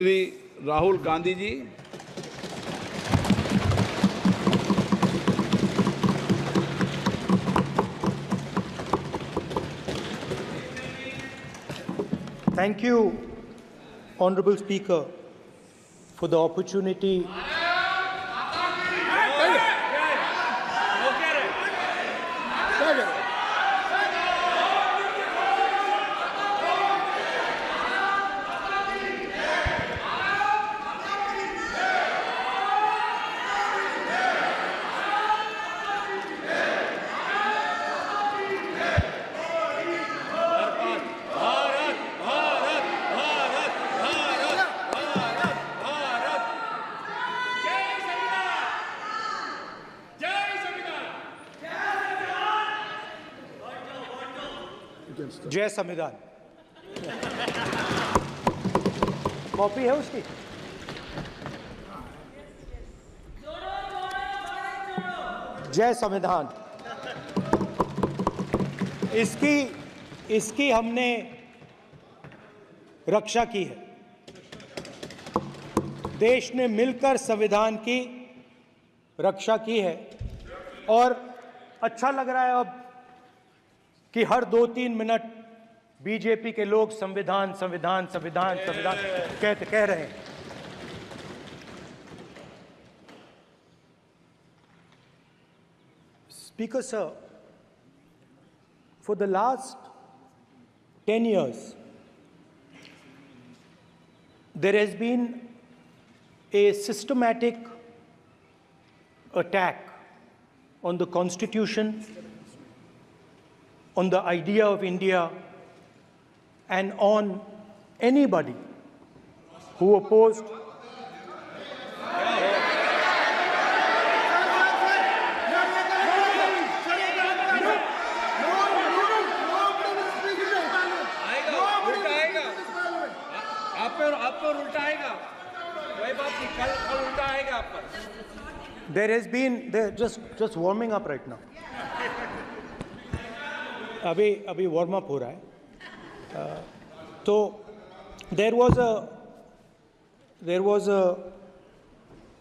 Shri Rahul Gandhi ji. Thank you, Honorable Speaker, for the opportunity जय संविधान। Copy है उसकी? जय संविधान। इसकी हमने रक्षा की है। देश ने मिलकर संविधान की रक्षा की है और अच्छा लग रहा है अब कि हर 2-3 मिनट बीजेपी के लोग संविधान संविधान संविधान संविधान कह रहे हैं। Speaker sir, for the last 10 years, there has been a systematic attack on the Constitution, on the idea of India, and on anybody who opposed There has been just warming up right now. अभी warm up हो रहा है। तो there was a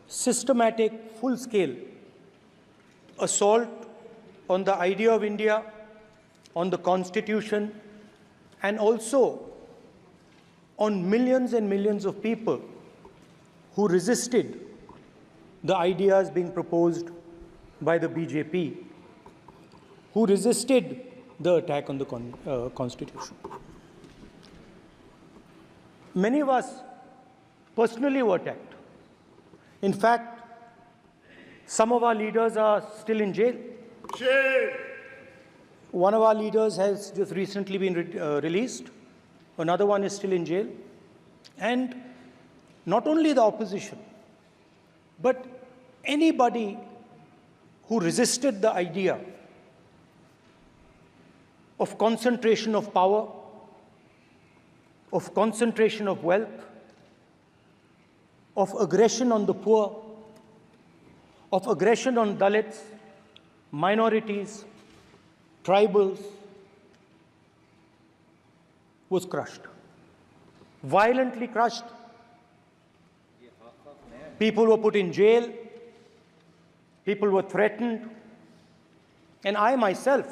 systematic, full-scale assault on the idea of India, on the Constitution, and also on millions and millions of people who resisted the ideas being proposed by the BJP, who resisted the attack on the Constitution. Many of us personally were attacked. In fact, some of our leaders are still in jail. One of our leaders has just recently been released. Another one is still in jail. And not only the opposition, but anybody who resisted the idea of concentration of power, of concentration of wealth, of aggression on the poor, of aggression on Dalits, minorities, tribals, was crushed, violently crushed. People were put in jail, people were threatened, and I myself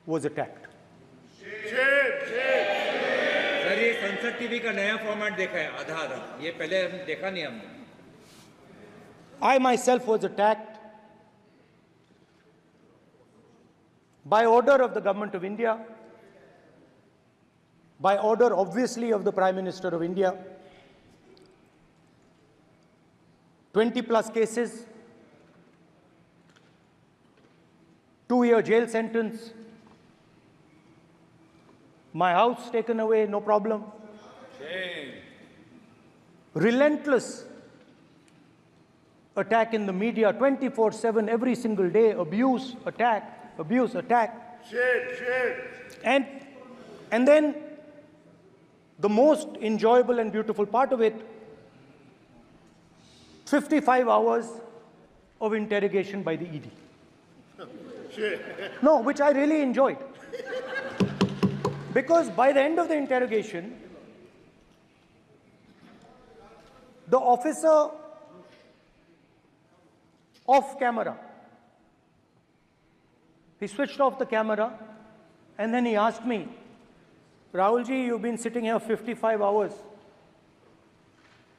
was attacked. Sir ये संसद TV का नया format देखा है आधा, ये पहले देखा नहीं हमने। I myself was attacked by order of the government of India, by order obviously of the Prime Minister of India. 20+ cases, 2-year jail sentence, my house taken away, no problem. Shame. Relentless attack in the media, 24/7, every single day, abuse, attack, abuse, attack. Shame. And then the most enjoyable and beautiful part of it, 55 hours of interrogation by the ED. No, which I really enjoyed. Because by the end of the interrogation, the officer off camera, he switched off the camera and then he asked me, Rahul ji, you've been sitting here 55 hours.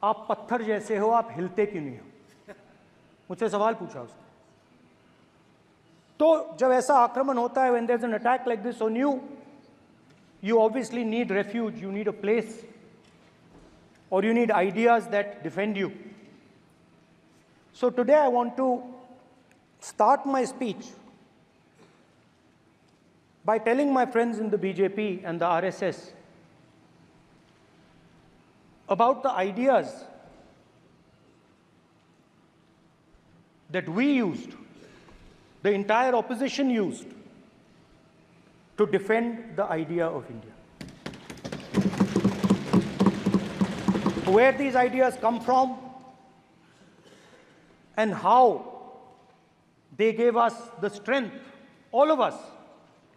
आप पत्थर जैसे हो, आप हिलते क्यों नहीं हो? मुझसे सवाल पूछा उसने. तो जब ऐसा आक्रमण होता है, when there's an attack like this on you, you obviously need refuge, you need a place, or you need ideas that defend you. So today I want to start my speech by telling my friends in the BJP and the RSS about the ideas that we used, the entire opposition used, to defend the idea of India. Where these ideas come from and how they gave us the strength, all of us,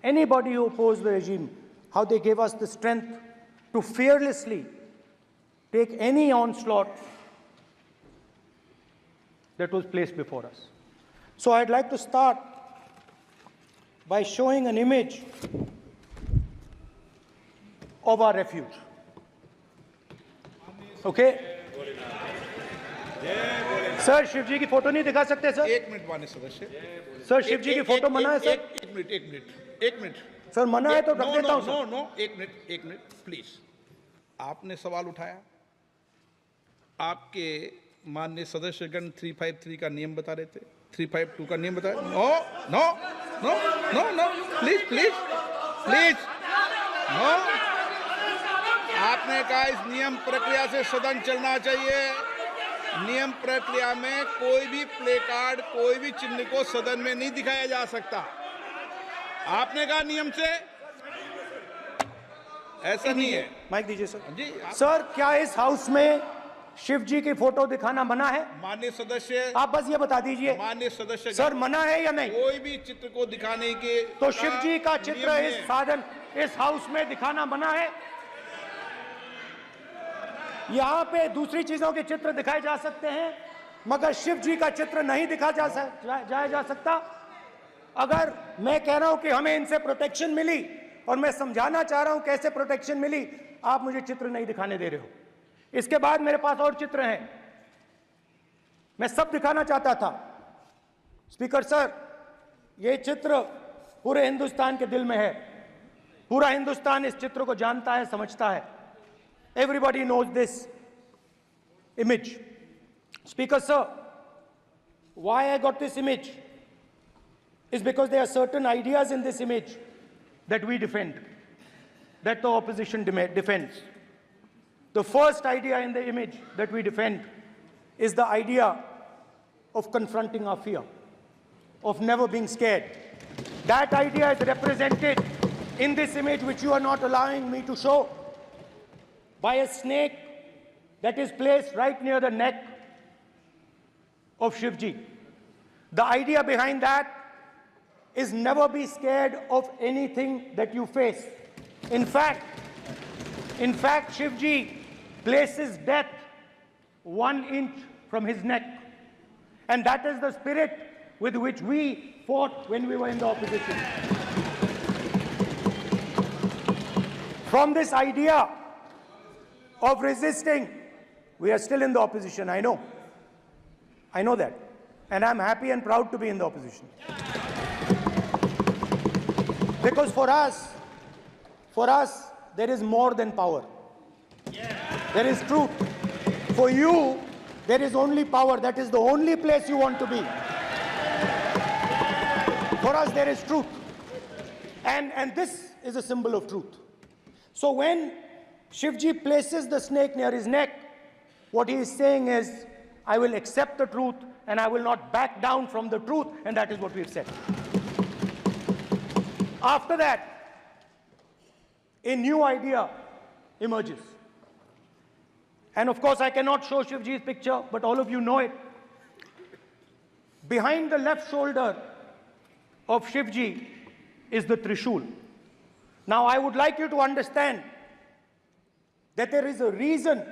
anybody who opposed the regime, how they gave us the strength to fearlessly take any onslaught that was placed before us. So I'd like to start by showing an image of our refuge. Okay? Sir Shiv ji की photo नहीं दिखा सकते sir? एक minute माननीय सदस्य. Sir Shiv ji की photo मना है सर? एक मिनट. सर मना है तो रख देता हूं सर. नो, एक मिनट प्लीज. आपने सवाल उठाया, आपके माननीय सदस्यगण 353 का नियम बता रहे थे, 352 का नियम बता रहे. No please no. आपने कहा इस नियम प्रक्रिया से सदन चलना चाहिए. नियम प्रक्रिया में कोई भी प्ले कार्ड, कोई भी चिन्ह को सदन में नहीं दिखाया जा सकता. आपने कहा नियम से, ऐसा नहीं है. माइक दीजिए सर. जी सर क्या इस हाउस में शिव जी की फोटो दिखाना मना है? माननीय सदस्य, आप बस ये बता दीजिए. माननीय सदस्य सर मना है या नहीं? कोई भी चित्र को दिखाने के तो शिव जी का चित्र नियम इस है. साधन, इस हाउस में दिखाना मना है? यहाँ पे दूसरी चीजों के चित्र दिखाए जा सकते हैं, मगर शिव जी का चित्र नहीं दिखा जाया जा सकता. अगर मैं कह रहा हूं कि हमें इनसे प्रोटेक्शन मिली और मैं समझाना चाह रहा हूं कैसे प्रोटेक्शन मिली, आप मुझे चित्र नहीं दिखाने दे रहे हो. इसके बाद मेरे पास और चित्र हैं, मैं सब दिखाना चाहता था. स्पीकर सर, ये चित्र पूरे हिंदुस्तान के दिल में है. पूरा हिंदुस्तान इस चित्र को जानता है, समझता है. Everybody knows this image. Speaker sir, why I got this image is because there are certain ideas in this image that we defend, that the opposition defends. The first idea in the image that we defend is the idea of confronting our fear, of never being scared. That idea is represented in this image, which you are not allowing me to show, by a snake that is placed right near the neck of Shivji. The idea behind that is never be scared of anything that you face. In fact, Shivji places death 1 inch from his neck. And that is the spirit with which we fought when we were in the opposition. From this idea of resisting, we are still in the opposition, I know. I know that. And I'm happy and proud to be in the opposition. Because for us, there is more than power. There is truth. For you, there is only power. That is the only place you want to be. For us, there is truth. And this is a symbol of truth. So when Shivji places the snake near his neck, what he is saying is, I will accept the truth and I will not back down from the truth, and that is what we've said. After that, a new idea emerges. And of course, I cannot show Shivji's picture, but all of you know it. Behind the left shoulder of Shivji is the Trishul. Now, I would like you to understand that there is a reason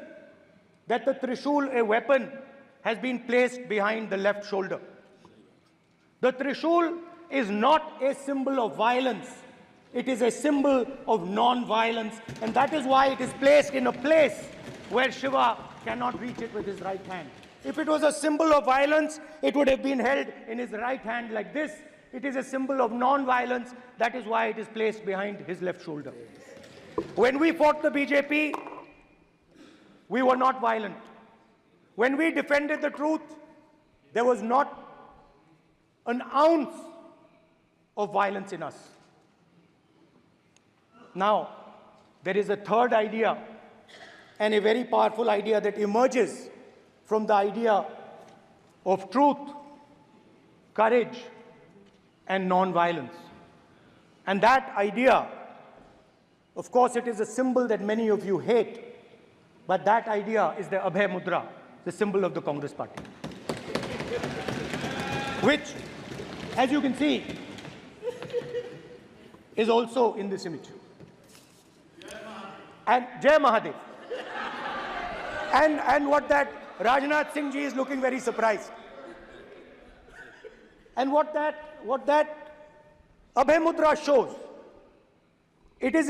that the Trishul, a weapon, has been placed behind the left shoulder. The Trishul is not a symbol of violence. It is a symbol of non-violence, and that is why it is placed in a place where Shiva cannot reach it with his right hand. If it was a symbol of violence, it would have been held in his right hand like this. It is a symbol of non-violence. That is why it is placed behind his left shoulder. When we fought the BJP, we were not violent. When we defended the truth, there was not an ounce of violence in us. Now, there is a third idea, and a very powerful idea that emerges from the idea of truth, courage, and non-violence. And that idea, of course, it is a symbol that many of you hate, but that idea is the Abhay Mudra, the symbol of the Congress Party, which, as you can see, is also in this image. And Jai Mahadev. And what that Rajnath Singh ji is looking very surprised. And what that Abhay Mudra shows, it is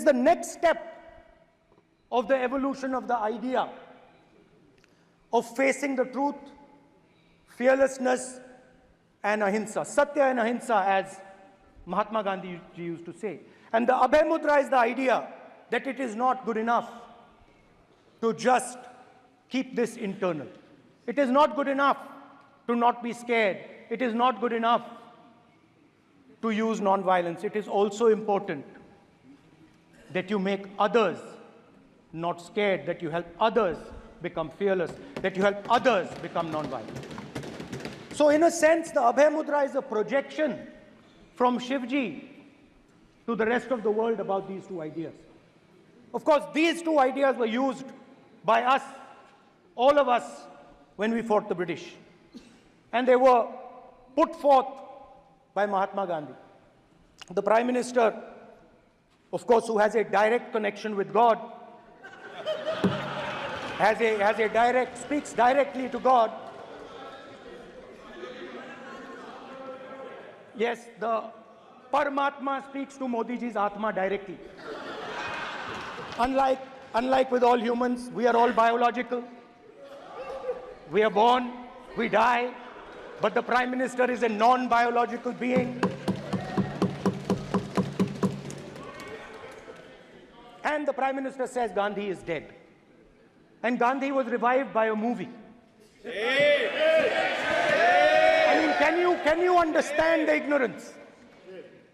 the next step of the evolution of the idea of facing the truth, fearlessness, and ahimsa. Satya and ahimsa, as Mahatma Gandhi used to say. And the Abhay Mudra is the idea that it is not good enough to just keep this internal. It is not good enough to not be scared. It is not good enough to use non-violence. It is also important that you make others not scared, that you help others become fearless, that you help others become non-violent. So in a sense, the Abhay Mudra is a projection from Shivji to the rest of the world about these two ideas. Of course, these two ideas were used by us, all of us, when we fought the British. And they were put forth by Mahatma Gandhi. The Prime Minister, of course, who has a direct connection with God, speaks directly to God. Yes, the Paramatma speaks to Modi ji's Atma directly. Unlike with all humans, we are all biological. We are born, we die, but the Prime Minister is a non-biological being. And the Prime Minister says Gandhi is dead. And Gandhi was revived by a movie. I mean, can you understand the ignorance?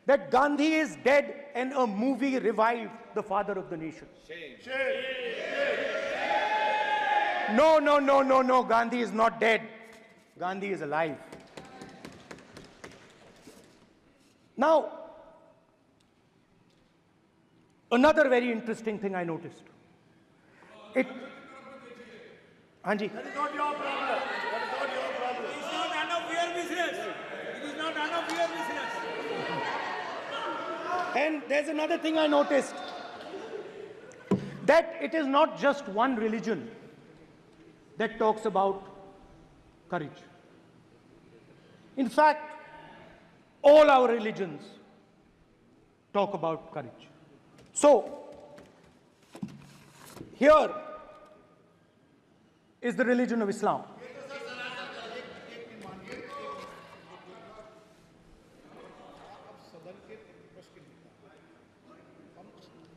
That Gandhi is dead and a movie revived the father of the nation. No, Gandhi is not dead. Gandhi is alive. Now, another very interesting thing I noticed. Anji. That is not your problem. That is not your problem. It is not none of your business. It is not none of your business. And there's another thing I noticed. That it is not just one religion that talks about courage. In fact, all our religions talk about courage. So, here is the religion of Islam.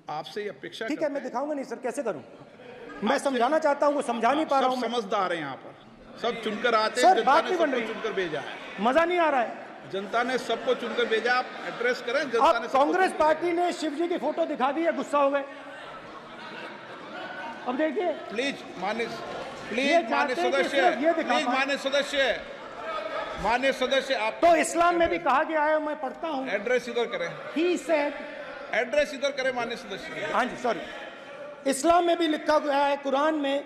आपसे ये अपेक्षा ठीक है, मैं दिखाऊंगा नहीं sir, कैसे करूं? मैं समझाना चाहता हूं, वो समझा नहीं पा रहा हूं। सब समझदार हैं यहाँ पर, सब चुनकर आते हैं। सर, जनता बात ने नहीं बन सबको रही। चुनकर भेजा है। मजा नहीं आ रहा है। जनता ने सबको चुनकर भेजा, आप एड्रेस करें। जनता अब ने सबको कांग्रेस चुनकर पार्टी ने शिवजी की फोटो दिखा दी है, गुस्सा हो गए। अब देखिए, प्लीज मान्य ये मान्य चाहते हैं कि सदस्य, सिर्फ ये दिखा प्लीज पाएं। मान्य सदस्य आप तो इस्लाम में भी कहा गया है, मैं पढ़ता हूं। एड्रेस इधर करें, He said, एड्रेस इधर करें मान्य सदस्य। हाँ जी, सॉरी, इस्लाम में भी लिखा गया है, कुरान में,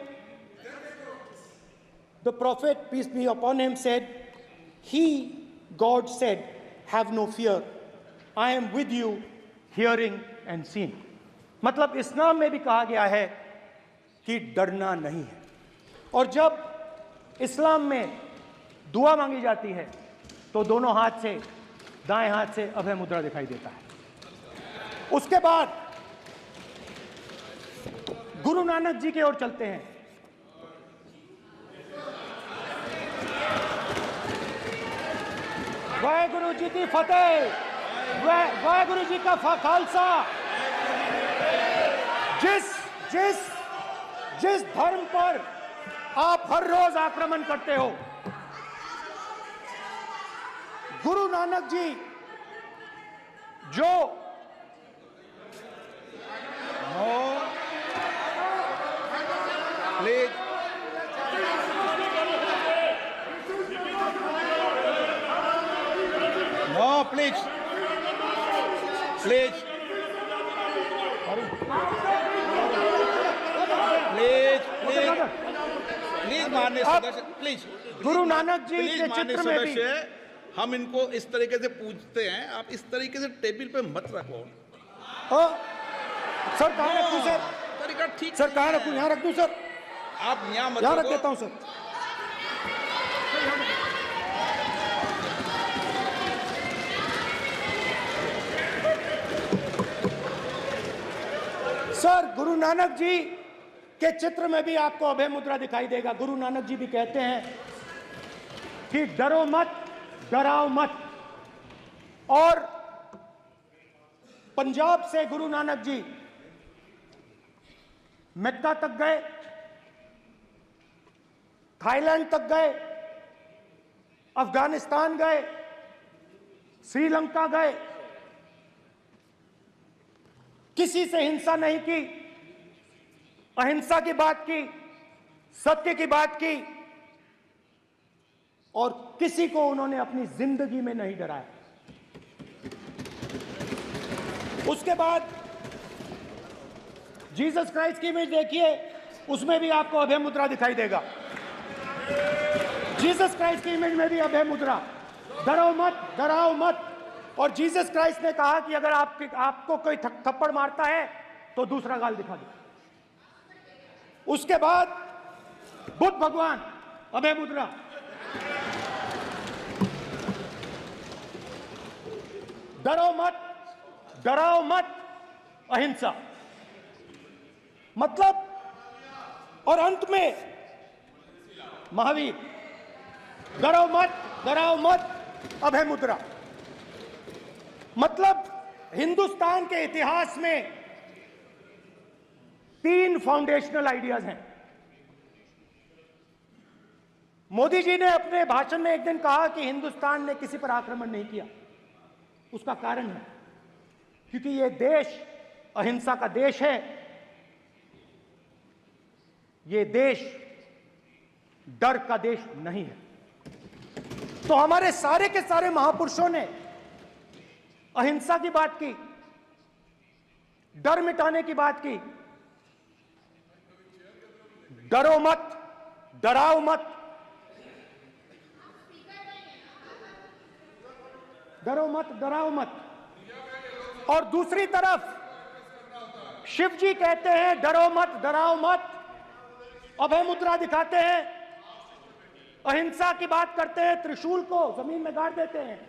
the prophet, peace be upon him, said, he, God said, have no fear, I am with you, hearing and seeing. मतलब इस्लाम में भी कहा गया है कि डरना नहीं है। और जब इस्लाम में दुआ मांगी जाती है तो दोनों हाथ से, दाएं हाथ से अभय मुद्रा दिखाई देता है। उसके बाद गुरु नानक जी की ओर चलते हैं। वाहेगुरु जी की फतेह, वाहेगुरु जी का खालसा। जिस धर्म पर आप हर रोज आक्रमण करते हो, गुरु नानक जी जो please no, please please please please please माननीय सदस्य, please Guru Nanak ji please के माननीय चित्र में भी सदस्य, हम इनको इस तरीके से पूछते हैं, आप इस तरीके से टेबल पे मत रखो। सर कहाँ रखूं सर? तरीका ठीक सर कहाँ नहीं रखूं? है। यहाँ रख दूं सर? आप यहाँ मत यहाँ रख रखो। देता हूं सर। सर गुरु नानक जी के चित्र में भी आपको अभय मुद्रा दिखाई देगा। गुरु नानक जी भी कहते हैं कि डरो मत, डराओ मत। और पंजाब से गुरु नानक जी मक्का तक गए, थाईलैंड तक गए, अफगानिस्तान गए, श्रीलंका गए, किसी से हिंसा नहीं की, अहिंसा की बात की, सत्य की बात की, और किसी को उन्होंने अपनी जिंदगी में नहीं डराया। उसके बाद जीसस क्राइस्ट की इमेज देखिए, उसमें भी आपको अभय मुद्रा दिखाई देगा। जीसस क्राइस्ट की इमेज में भी अभय मुद्रा, डरो मत, डराओ मत। और जीसस क्राइस्ट ने कहा कि अगर आपको कोई थप्पड़ मारता है तो दूसरा गाल दिखा दो। उसके बाद बुद्ध भगवान, अभय मुद्रा। डरो मत, डराओ मत, अहिंसा। मतलब, और अंत में महावीर, डरो मत, डराओ मत, अभय मुद्रा। मतलब हिंदुस्तान के इतिहास में 3 फाउंडेशनल आइडियाज हैं। मोदी जी ने अपने भाषण में एक दिन कहा कि हिंदुस्तान ने किसी पर आक्रमण नहीं किया। उसका कारण है क्योंकि यह देश अहिंसा का देश है। यह देश डर का देश नहीं है। तो हमारे सारे के सारे महापुरुषों ने अहिंसा की बात की, डर मिटाने की बात की। डरो मत, डराओ मत, डरो मत, डराओ मत। और दूसरी तरफ शिव जी कहते हैं डरो मत, डराओ मत, अभय मुद्रा दिखाते हैं, अहिंसा की बात करते हैं, त्रिशूल को जमीन में गाड़ देते हैं।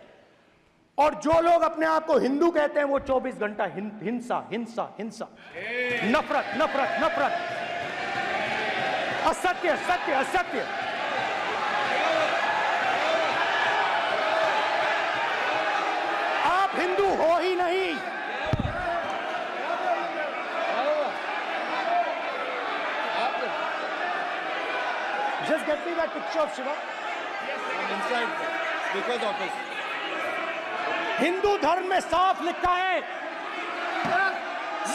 और जो लोग अपने आप को हिंदू कहते हैं वो 24 घंटा हिंसा, हिंसा, हिंसा, नफरत, नफरत, नफरत, असत्य, सत्य, असत्य। आप हिंदू हो ही नहीं। Just get me that picture of Shiva. inside because of his Hindu धर्म में साफ लिखा है,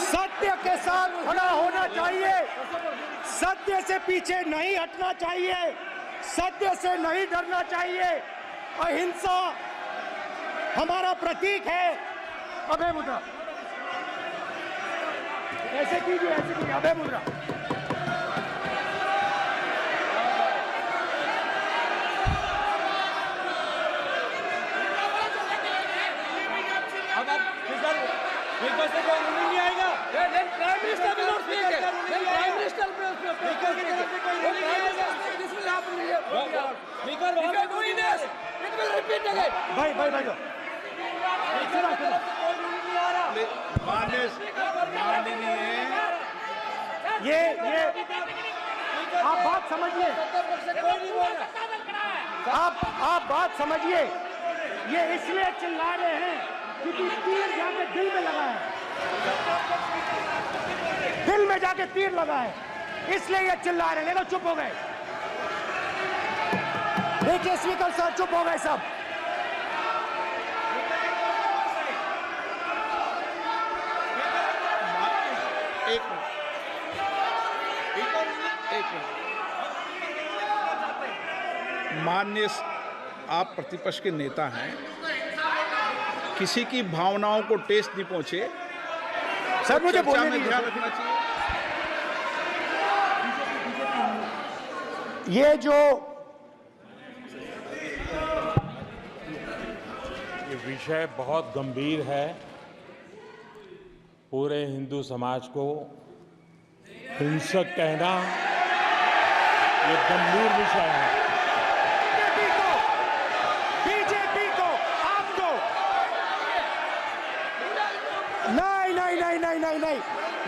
सत्य के साथ खड़ा होना चाहिए, सत्य से पीछे नहीं हटना चाहिए, सत्य से नहीं डरना चाहिए। अहिंसा हमारा प्रतीक है। अभय मुद्रा ऐसे कीजिए, ऐसे कीजिए, अभय मुद्रा। नहीं आएगा। Then Prime Minister will not speak. Then Prime Minister will speak. भाई भाई माननीय ये आप बात समझिए, आप बात समझिए। ये इसलिए चिल्ला रहे हैं क्योंकि तीर जाके दिल में लगा है, दिल में जाके तीर लगा है, इसलिए ये चिल्ला रहे हैं। देखो चुप हो गए, देखिए स्पीकर साहब चुप हो गए सब। एक मिनट। माननीय, आप प्रतिपक्ष के नेता हैं, किसी की भावनाओं को ठेस नहीं पहुंचे सर, मुझे चर्चा बोलने में दीजिए। ध्यान रखना चाहिए। ये जो ये विषय बहुत गंभीर है, पूरे हिंदू समाज को हिंसक कहना ये गंभीर विषय है। बीजेपी को आपको नहीं,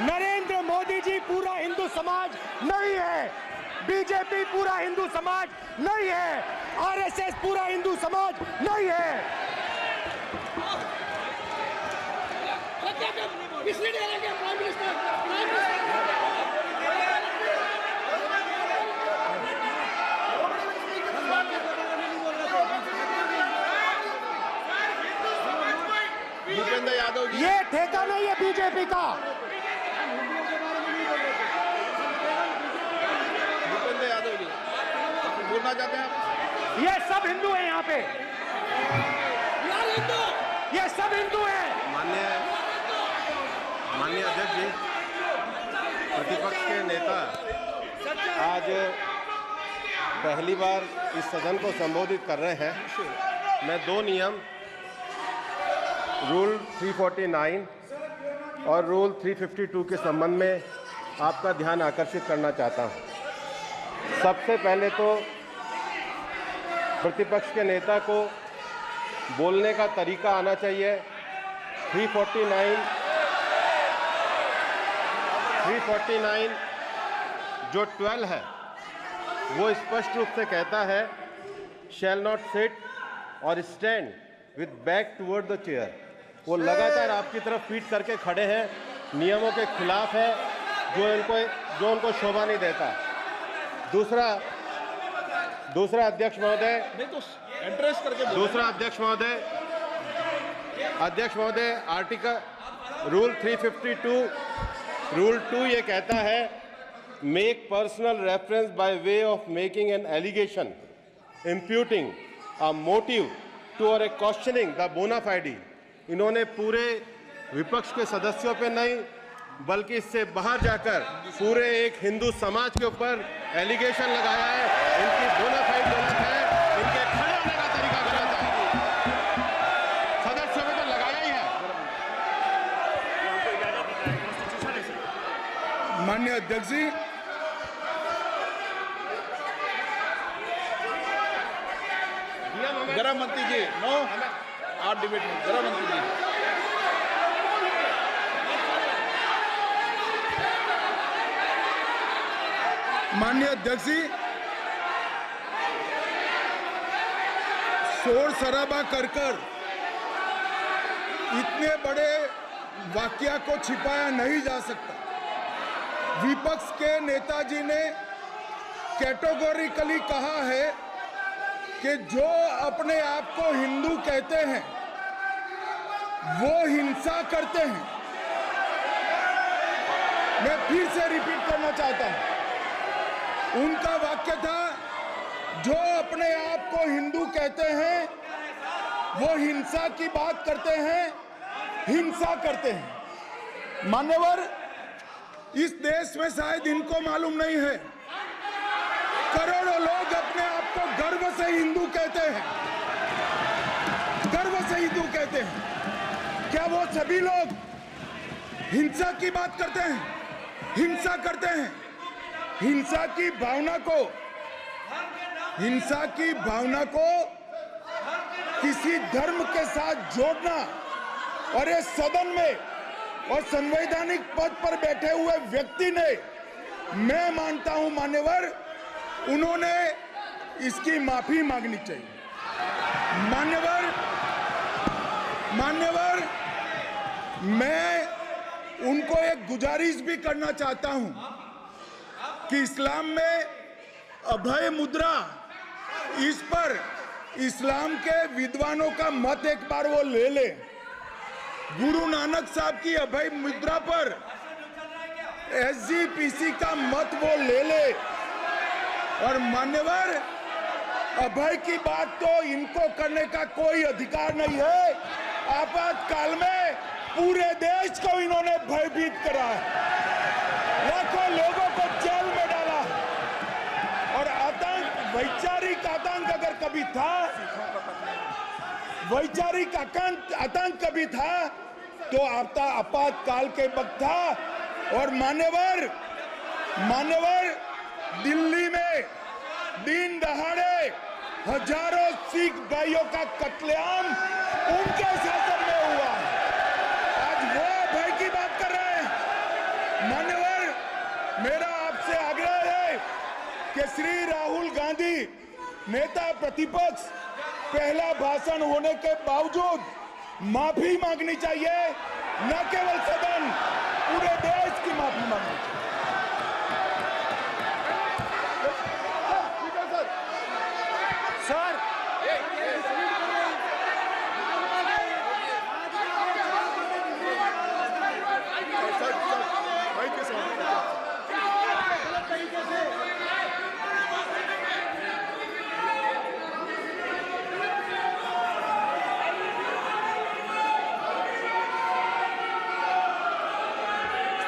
नरेंद्र मोदी जी पूरा हिंदू समाज नहीं है, बीजेपी पूरा हिंदू समाज नहीं है, आरएसएस पूरा हिंदू समाज नहीं है। भूपेंद्र यादव जी, ये ठेका नहीं है बीजेपी का। भूपेंद्र यादव जी बोलना चाहते हैं आप? ये सब हिंदू हैं यहाँ पे, ये सब हिंदू हैं। माननीय अध्यक्ष जी, प्रतिपक्ष के नेता आज पहली बार इस सदन को संबोधित कर रहे हैं। मैं दो नियम रूल 349 और रूल 352 के संबंध में आपका ध्यान आकर्षित करना चाहता हूं। सबसे पहले तो प्रतिपक्ष के नेता को बोलने का तरीका आना चाहिए। 349 जो 12 है वो स्पष्ट रूप से कहता है शैल नॉट सिट और stand with back toward the chair. वो लगातार आपकी तरफ पीठ करके खड़े हैं, नियमों के खिलाफ है, जो उनको शोभा नहीं देता। दूसरा अध्यक्ष महोदय, नहीं तो एड्रेस करके बोलो। दूसरा अध्यक्ष महोदय आर्टिकल रूल 352 रूल 2 ये कहता है make personal reference by way of making an allegation imputing a motive to और ए क्वेश्चनिंग द बोना फाइडी। इन्होंने पूरे विपक्ष के सदस्यों पे नहीं बल्कि इससे बाहर जाकर पूरे एक हिंदू समाज के ऊपर एलिगेशन लगाया है। इनकी बोना फाइड गलत है, इनके खड़े होने का तरीका गलत है। सदस्यों में तो लगाया ही है। माननीय अध्यक्ष जी, गृह मंत्री जी, नो आप डिबेट में गृह मंत्री जी। माननीय अध्यक्ष जी, शोर शराबा कर इतने बड़े वाकया को छिपाया नहीं जा सकता। विपक्ष के नेताजी ने कैटेगोरिकली कहा है कि जो अपने आप को हिंदू कहते हैं वो हिंसा करते हैं। मैं फिर से रिपीट करना चाहता हूं, उनका वाक्य था जो अपने आप को हिंदू कहते हैं वो हिंसा की बात करते हैं, हिंसा करते हैं। मान्यवर, इस देश में शायद इनको मालूम नहीं है, करोड़ों लोग अपने आप को गर्व से हिंदू कहते हैं, गर्व से हिंदू कहते हैं। क्या वो सभी लोग हिंसा की बात करते हैं, हिंसा करते हैं? हिंसा की भावना को किसी धर्म के साथ जोड़ना, और ये सदन में और संवैधानिक पद पर बैठे हुए व्यक्ति ने, मैं मानता हूं मान्यवर, उन्होंने इसकी माफी मांगनी चाहिए। मान्यवर, मैं उनको एक गुजारिश भी करना चाहता हूं कि इस्लाम में अभय मुद्रा, इस पर इस्लाम के विद्वानों का मत एक बार वो ले ले। गुरु नानक साहब की अभय मुद्रा पर SGPC का मत वो ले ले। और मान्यवर, अभय की बात तो इनको करने का कोई अधिकार नहीं है। आपातकाल में पूरे देश को इन्होंने भयभीत करा है, लाखों लोगों को जेल में डाला, और आतंक, वैचारिक आतंक अगर कभी था, वैचारिक आतंक कभी था तो आपातकाल के वक्त था। और मान्यवर, दिल्ली में दिन दहाड़े हजारों सिख भाइयों का कत्लेआम उनके शासन में हुआ। आज वो भय की बात कर रहे हैं। मान्यवर, मेरा आपसे आग्रह है कि श्री राहुल गांधी, नेता प्रतिपक्ष, पहला भाषण होने के बावजूद माफी मांगनी चाहिए। न केवल सदन, पूरे देश की माफी मांगनी चाहिए।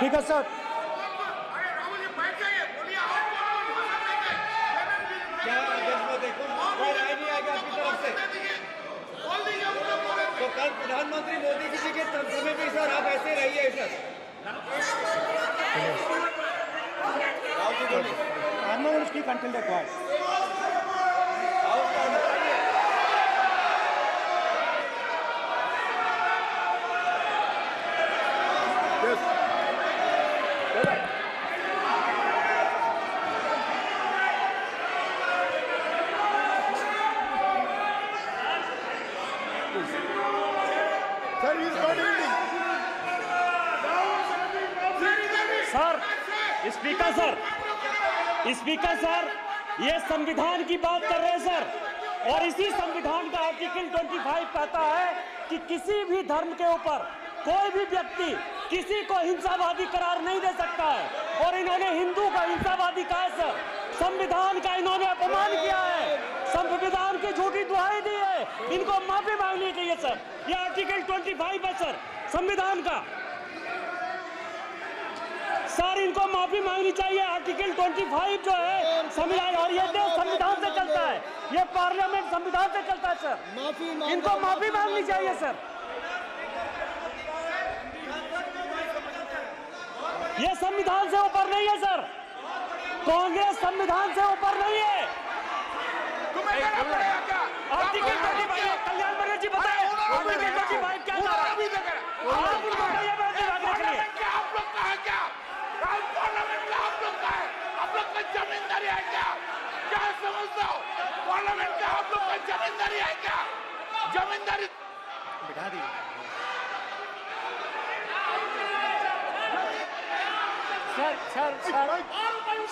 स्पीकर सर, क्या देखो कोई राय नहीं आएगा आपकी तरफ से? तो कल प्रधानमंत्री मोदी जी के समय भी सर आप ऐसे रहिए sir. I'm not going to speak until they're quiet. Speaker sir, ये संविधान की बात कर रहे हैं सर, और इसी संविधान का आर्टिकल 25 कहता है कि किसी भी धर्म के ऊपर कोई भी व्यक्ति किसी को हिंसावादी करार नहीं दे सकता है, और इन्होंने हिंदू का हिंसावादी कहा है सर। संविधान का इन्होंने अपमान किया है, संविधान की झूठी दुहाई दी है, इनको माफी मांगनी चाहिए सर। ये आर्टिकल 25 है सर संविधान का, सर इनको माफी मांगनी चाहिए। आर्टिकल 25 जो है संविधान, और ये देश संविधान से चलता है, ये पार्लियामेंट संविधान से चलता है सर, इनको माफी मांगनी चाहिए सर। ये संविधान से ऊपर नहीं है सर, कांग्रेस संविधान से ऊपर नहीं है। आर्टिकल 25, कल्याण बनर्जी बताए आर्टिकल 25 क्या था? आप उनको कहिए आप लोग का है क्या? पार्लियामेंट का आप लोग का है? आप लोग का जमींदारी है क्या? क्या समझते हो? पार्लियामेंट का आप लोग का जमींदारी है क्या? जमींदारी बिठा दी।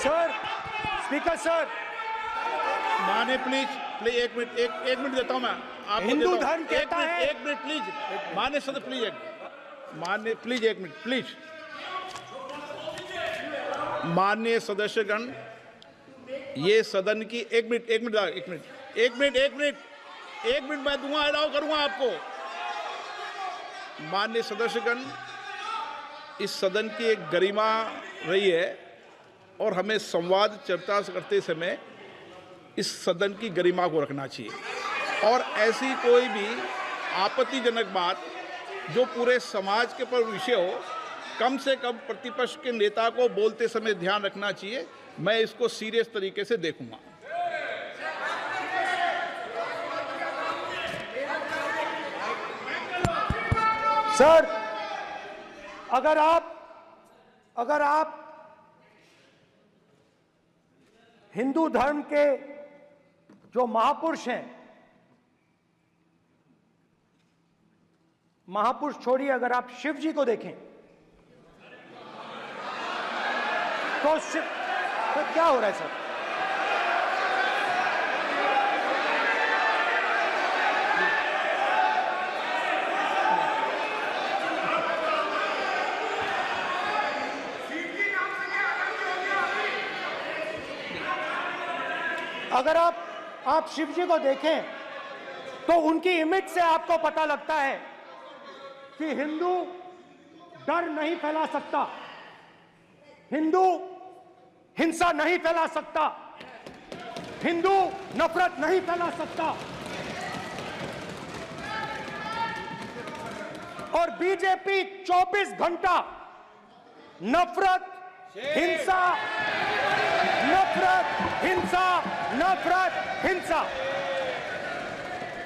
सर, स्पीकर सर, माने प्लीज एक मिनट देता हूं मैं आपको। हिंदू धर्म कहता है, एक मिनट प्लीज, माने सदस्य प्लीज, मान्य प्लीज एक मिनट प्लीज। माननीय सदस्यगण, ये सदन की एक मिनट मैं दूंगा, अलाउ करूंगा आपको। माननीय सदस्यगण, इस सदन की एक गरिमा रही है और हमें संवाद चर्चा करते समय इस सदन की गरिमा को रखना चाहिए, और ऐसी कोई भी आपत्तिजनक बात जो पूरे समाज के पर विषय हो, कम से कम प्रतिपक्ष के नेता को बोलते समय ध्यान रखना चाहिए। मैं इसको सीरियस तरीके से देखूंगा। सर, अगर आप हिंदू धर्म के जो महापुरुष हैं, महापुरुष छोड़िए, अगर आप शिव जी को देखें तो क्या हो रहा है सर? अगर आप शिव जी को देखें तो उनकी इमेज से आपको पता लगता है कि हिंदू डर नहीं फैला सकता, हिंदू हिंसा नहीं फैला सकता, हिंदू नफरत नहीं फैला सकता। और बीजेपी 24 घंटा नफरत, हिंसा, नफरत, हिंसा, नफरत, हिंसा।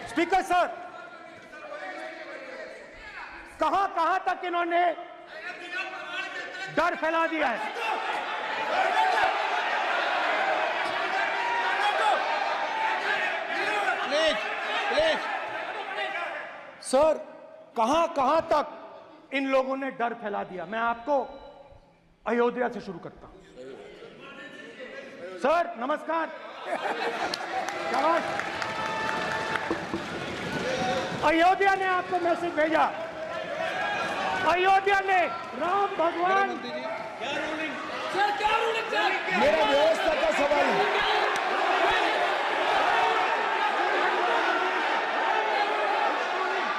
स्पीकर सर, कहां तक इन्होंने डर फैला दिया है? प्लीज सर, कहां तक इन लोगों ने डर फैला दिया? मैं आपको अयोध्या से शुरू करता हूं। सर नमस्कार। शाबाश। अयोध्या ने आपको मैसेज भेजा, अयोध्या ने राम भगवान। मेरा व्यवस्था का सवाल है।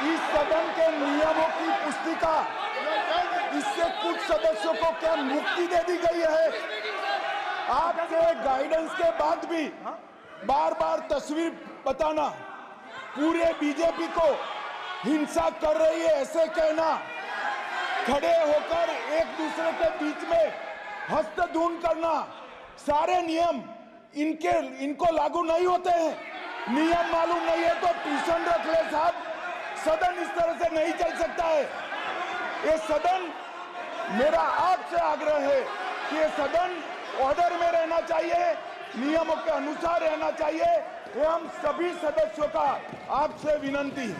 इस सदन के नियमों की पुस्तिका, इससे कुछ सदस्यों को क्या मुक्ति दे दी गई है? आपके गाइडेंस के बाद भी बार बार तस्वीर बताना, पूरे बीजेपी को हिंसा कर रही है ऐसे कहना, खड़े होकर एक दूसरे के बीच में हस्तधून करना, सारे नियम इनको लागू नहीं होते हैं। नियम मालूम नहीं है तो ट्यूशन रख ले साहब, सदन इस तरह से नहीं चल सकता है। ये सदन, मेरा आपसे आग्रह है कि ये सदन ऑर्डर में रहना चाहिए, नियमों के अनुसार रहना चाहिए। ये हम सभी सदस्यों का आपसे विनंती है।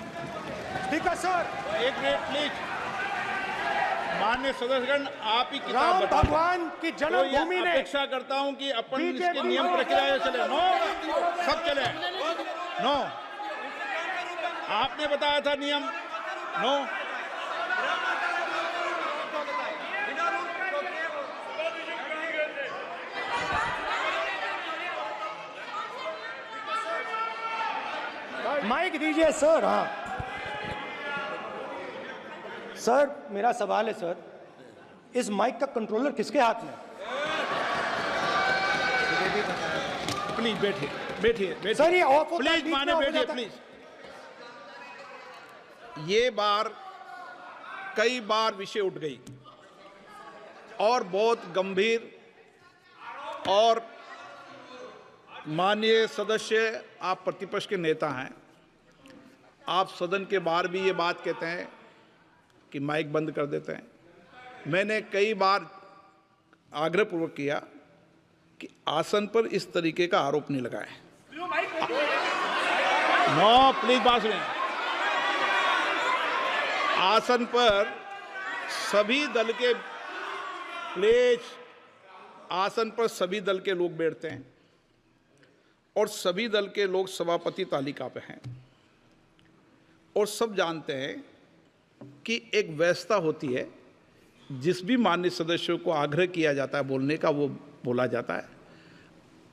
स्पीकर सर, एक मिनट प्लीज। माननीय सदस्यगण, आप ही किताब राम बताओ। भगवान की जन्मभूमि तो ने अपेक्षा करता हूं कि अपन बीजेपी इसके नियम प्रक्रिया चले। नो, सब चले। नो, आपने बताया था नियम। नो, माइक दीजिए सर। हाँ सर, मेरा सवाल है सर, इस माइक का कंट्रोलर किसके हाथ में? प्लीज बैठिए, बैठिए सर, ये ऑफ होता है, प्लीज, बीच में माने ऑफ हो बैठिए जाता है। प्लीज। ये बार कई बार विषय उठ गई और बहुत गंभीर, और माननीय सदस्य, आप प्रतिपक्ष के नेता हैं, आप सदन के बाहर भी ये बात कहते हैं कि माइक बंद कर देते हैं। मैंने कई बार आग्रहपूर्वक किया कि आसन पर इस तरीके का आरोप नहीं लगाएं। नो, प्लीज बात सुनिए। आसन पर सभी दल के, प्लीज, आसन पर सभी दल के लोग बैठते हैं और सभी दल के लोग सभापति तालिका पे हैं, और सब जानते हैं कि एक व्यवस्था होती है, जिस भी माननीय सदस्यों को आग्रह किया जाता है बोलने का वो बोला जाता है,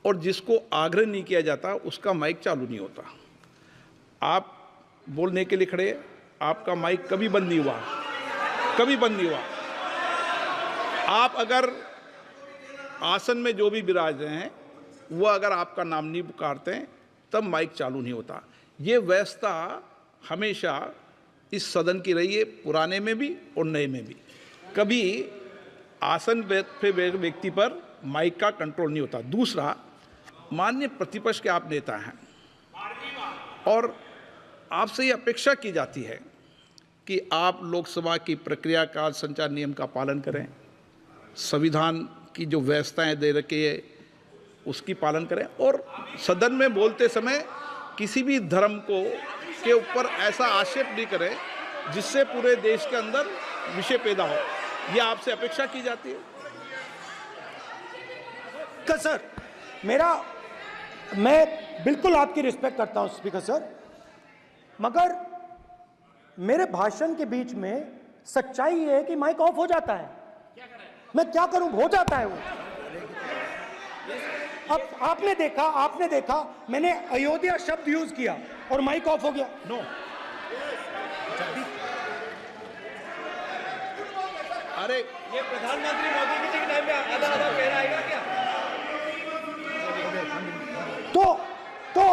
और जिसको आग्रह नहीं किया जाता उसका माइक चालू नहीं होता। आप बोलने के लिए खड़े, आपका माइक कभी बंद नहीं हुआ, कभी बंद नहीं हुआ। आप अगर आसन में जो भी विराज रहे हैं वो अगर आपका नाम नहीं पुकारते हैं तब माइक चालू नहीं होता। ये व्यवस्था हमेशा इस सदन की रही है, पुराने में भी और नए में भी। कभी आसन पे व्यक्ति पर माइक का कंट्रोल नहीं होता। दूसरा, माननीय प्रतिपक्ष के आप नेता हैं और आपसे ये अपेक्षा की जाती है कि आप लोकसभा की प्रक्रिया का संचार नियम का पालन करें, संविधान की जो व्यवस्थाएं दे रखी है उसकी पालन करें, और सदन में बोलते समय किसी भी धर्म को के ऊपर ऐसा आक्षेप नहीं करें जिससे पूरे देश के अंदर विषय पैदा हो। यह आपसे अपेक्षा की जाती है। सर, मैं बिल्कुल आपकी रिस्पेक्ट करता हूं स्पीकर सर, मगर मेरे भाषण के बीच में सच्चाई ये है कि माइक ऑफ हो जाता है। मैं क्या करूं, हो जाता है वो। अब आपने देखा मैंने अयोध्या शब्द यूज किया और माइक ऑफ हो गया। नो, अरे ये प्रधानमंत्री मोदी जी के टाइम पे आधा आधा कह रहा है क्या? तो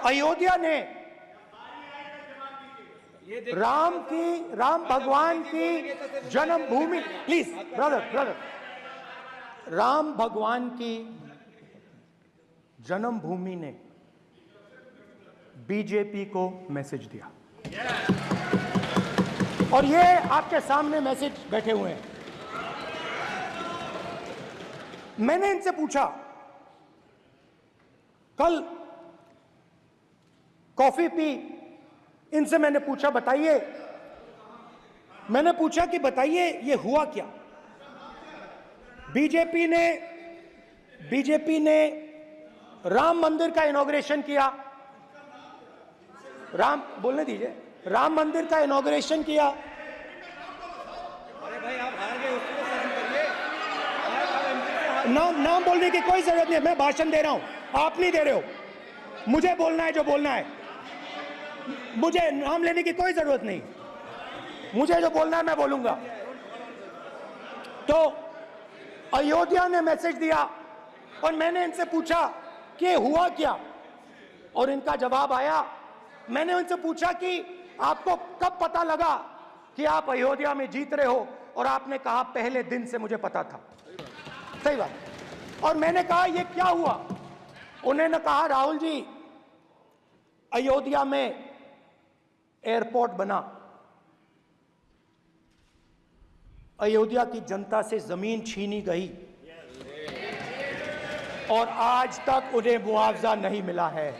अयोध्या ने राम भगवान की जन्मभूमि, प्लीज ब्रदर, राम भगवान की जन्मभूमि ने बीजेपी को मैसेज दिया, और ये आपके सामने मैसेज बैठे हुए हैं। मैंने इनसे पूछा, कल कॉफी पी, इनसे मैंने पूछा कि बताइए ये हुआ क्या। बीजेपी ने राम मंदिर का इनॉग्रेशन किया, बोलने दीजिए, राम मंदिर का इनॉग्रेशन किया। अरे भाई आप हार गए, उसको सहन करिए। नाम बोलने की कोई जरूरत नहीं है, मैं भाषण दे रहा हूं, आप नहीं दे रहे हो। मुझे बोलना है जो बोलना है, मुझे नाम लेने की कोई जरूरत नहीं, मुझे जो बोलना है मैं बोलूंगा। तो अयोध्या ने मैसेज दिया और मैंने इनसे पूछा कि हुआ क्या, और इनका जवाब आया। मैंने उनसे पूछा कि आपको कब पता लगा कि आप अयोध्या में जीत रहे हो, और आपने कहा पहले दिन से मुझे पता था। सही बात। और मैंने कहा ये क्या हुआ, उन्होंने कहा राहुल जी, अयोध्या में एयरपोर्ट बना, अयोध्या की जनता से जमीन छीनी गई और आज तक उन्हें मुआवजा नहीं मिला है।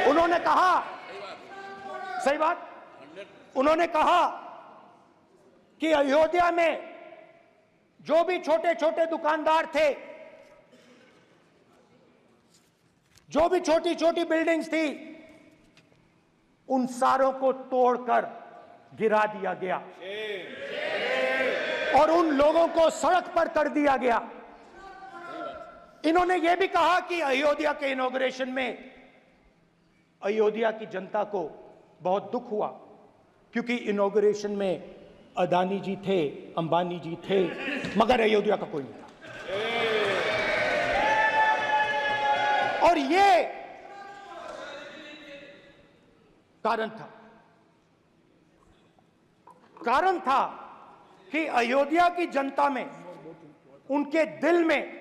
उन्होंने कहा, सही बात, उन्होंने कहा कि अयोध्या में जो भी छोटे छोटे दुकानदार थे, जो भी छोटी छोटी बिल्डिंग्स थी, उन सारों को तोड़कर गिरा दिया गया और उन लोगों को सड़क पर कर दिया गया। इन्होंने यह भी कहा कि अयोध्या के इनॉग्रेशन में अयोध्या की जनता को बहुत दुख हुआ, क्योंकि इनॉग्रेशन में अदानी जी थे, अंबानी जी थे, मगर अयोध्या का कोई नहीं था। और ये कारण था कि अयोध्या की जनता में, उनके दिल में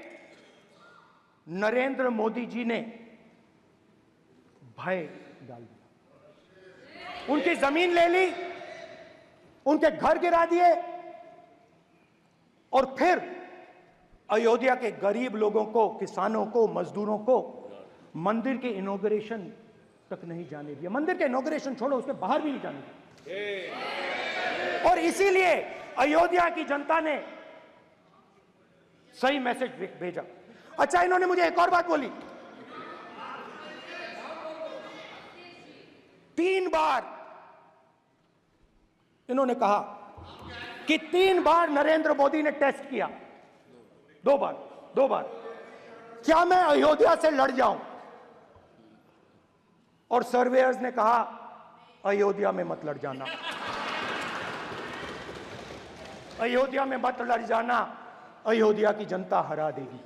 नरेंद्र मोदी जी ने भय डाल दिया। उनकी जमीन ले ली, उनके घर गिरा दिए, और फिर अयोध्या के गरीब लोगों को, किसानों को, मजदूरों को मंदिर के इनॉग्रेशन तक नहीं जाने दिया। मंदिर के इनॉग्रेशन छोड़ो, उसके बाहर भी नहीं जाने दिया। और इसीलिए अयोध्या की जनता ने सही मैसेज भेजा। अच्छा, इन्होंने मुझे एक और बात बोली, 3 बार इन्होंने कहा कि 3 बार नरेंद्र मोदी ने टेस्ट किया, 2 बार क्या मैं अयोध्या से लड़ जाऊं, और सर्वेयर्स ने कहा अयोध्या में मत लड़ जाना, अयोध्या में मत लड़ जाना, अयोध्या की जनता हरा देगी।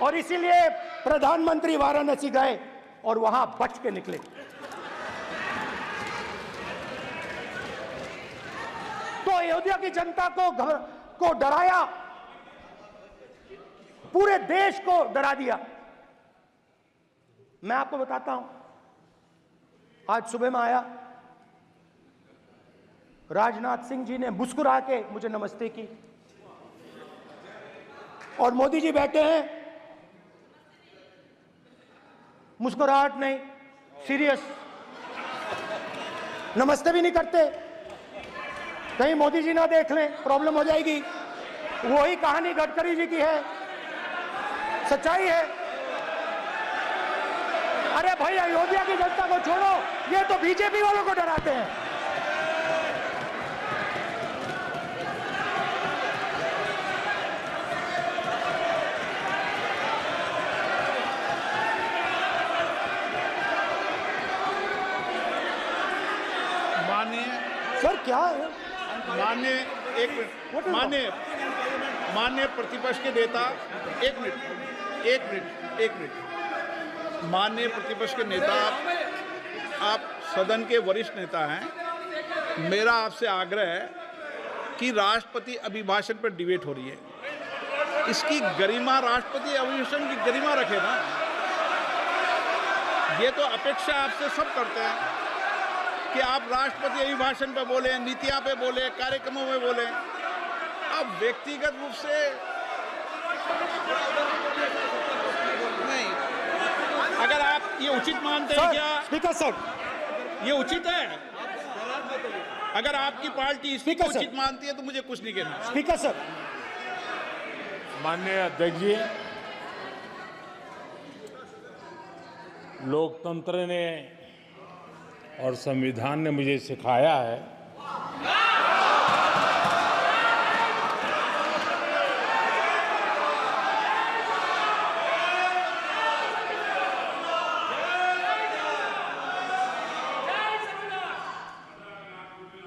और इसीलिए प्रधानमंत्री वाराणसी गए और वहां बच के निकले। तो अयोध्या की जनता को डराया, पूरे देश को डरा दिया। मैं आपको बताता हूं, आज सुबह में आया, राजनाथ सिंह जी ने मुस्कुरा के मुझे नमस्ते की, और मोदी जी बैठे हैं, मुस्कुराहट नहीं, सीरियस, नमस्ते भी नहीं करते। कहीं मोदी जी ना देख लें, प्रॉब्लम हो जाएगी। वही कहानी गडकरी जी की है, सच्चाई है। अरे भाई, अयोध्या की जनता को छोड़ो, ये तो बीजेपी वालों को डराते हैं। सर क्या है? माननीय प्रतिपक्ष के नेता, एक मिनट, माननीय प्रतिपक्ष के नेता, आप सदन के वरिष्ठ नेता हैं। मेरा आपसे आग्रह है कि राष्ट्रपति अभिभाषण पर डिबेट हो रही है, इसकी गरिमा, राष्ट्रपति अभिभाषण की गरिमा रखे ना। ये तो अपेक्षा आपसे सब करते हैं कि आप राष्ट्रपति अभिभाषण पे बोले, नीतियां पे बोले, कार्यक्रमों में बोले। अब व्यक्तिगत रूप से नहीं, अगर आप ये उचित मानते हैं क्या? स्पीकर सर, ये उचित है? अगर आपकी पार्टी इसको उचित मानती है तो मुझे कुछ नहीं कहना। स्पीकर सर, माननीय अध्यक्ष जी, लोकतंत्र ने और संविधान ने मुझे सिखाया है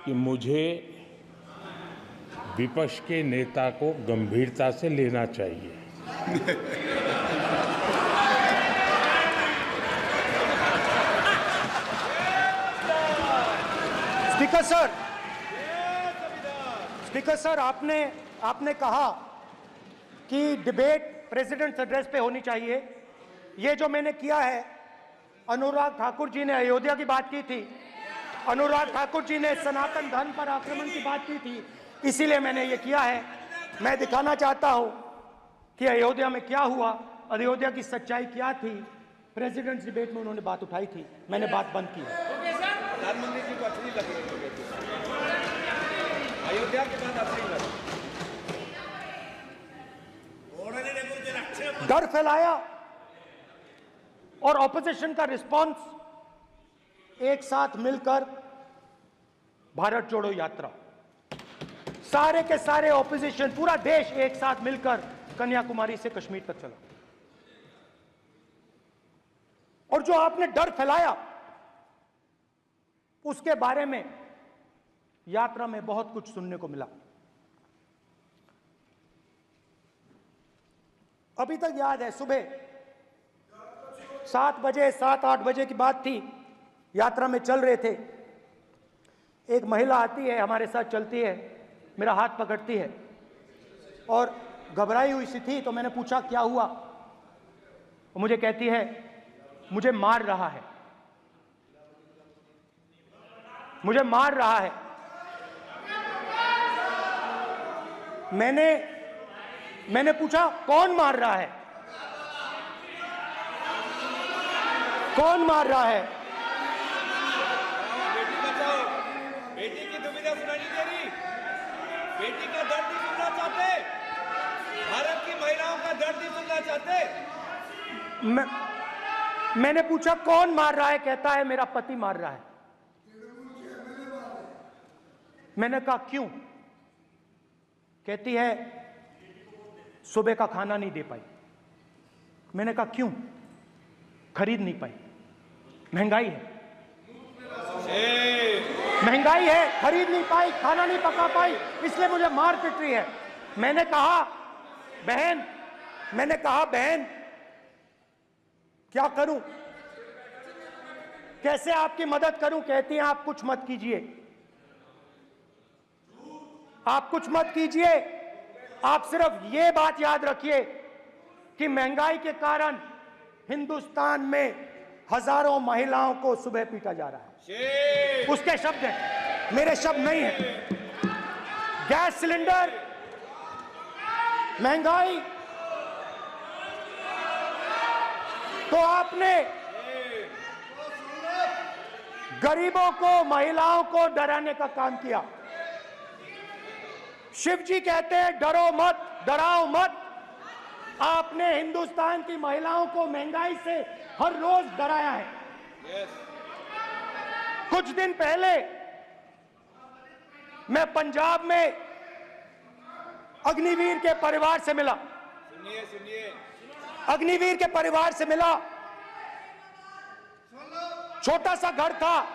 कि मुझे विपक्ष के नेता को गंभीरता से लेना चाहिए। स्पीकर सर, आपने कहा कि डिबेट प्रेसिडेंट्स एड्रेस पे होनी चाहिए। ये जो मैंने किया है, अनुराग ठाकुर जी ने अयोध्या की बात की थी, अनुराग ठाकुर जी ने सनातन धर्म पर आक्रमण की बात की थी, इसीलिए मैंने ये किया है। मैं दिखाना चाहता हूं कि अयोध्या में क्या हुआ, अयोध्या की सच्चाई क्या थी। प्रेसिडेंट्स डिबेट में उन्होंने बात उठाई थी, मैंने बात बंद की। प्रधानमंत्री जी को अच्छी लगी अयोध्या के बाद अच्छी लगी, डर फैलाया और ऑपोजिशन का रिस्पांस एक साथ मिलकर भारत जोड़ो यात्रा, सारे के सारे ऑपोजिशन, पूरा देश एक साथ मिलकर कन्याकुमारी से कश्मीर तक चला। और जो आपने डर फैलाया उसके बारे में यात्रा में बहुत कुछ सुनने को मिला। अभी तक याद है, सुबह 7 बजे 7-8 बजे की बात थी, यात्रा में चल रहे थे, एक महिला आती है, हमारे साथ चलती है, मेरा हाथ पकड़ती है और घबराई हुई सी थी। तो मैंने पूछा क्या हुआ, वो मुझे कहती है मुझे मार रहा है, मुझे मार रहा है। मैंने पूछा कौन मार रहा है, कौन मार रहा है? बेटी बचाओ, बेटी की दुविधा सुनाई नहीं दे रही, बेटी का दर्द नहीं सुनना चाहते, भारत की महिलाओं का दर्द नहीं सुनना चाहते। मैंने पूछा कौन मार रहा है, कहता है मेरा पति मार रहा है। मैंने कहा क्यों? कहती है सुबह का खाना नहीं दे पाई। मैंने कहा क्यों? खरीद नहीं पाई, महंगाई है, महंगाई है, खरीद नहीं पाई, खाना नहीं पका पाई, इसलिए मुझे मार पिट रही है। मैंने कहा बहन क्या करूं, कैसे आपकी मदद करूं? कहती हैं आप कुछ मत कीजिए, आप कुछ मत कीजिए, आप सिर्फ ये बात याद रखिए कि महंगाई के कारण हिंदुस्तान में हजारों महिलाओं को सुबह पीटा जा रहा है। उसके शब्द हैं, मेरे शब्द नहीं हैं। गैस सिलेंडर, महंगाई, तो आपने गरीबों को, महिलाओं को डराने का काम किया। शिव जी कहते हैं डरो मत, डराओ मत। आपने हिंदुस्तान की महिलाओं को महंगाई से हर रोज डराया है। कुछ दिन पहले मैं पंजाब में अग्निवीर के परिवार से मिला। सुनिए अग्निवीर के परिवार से मिला। छोटा सा घर था,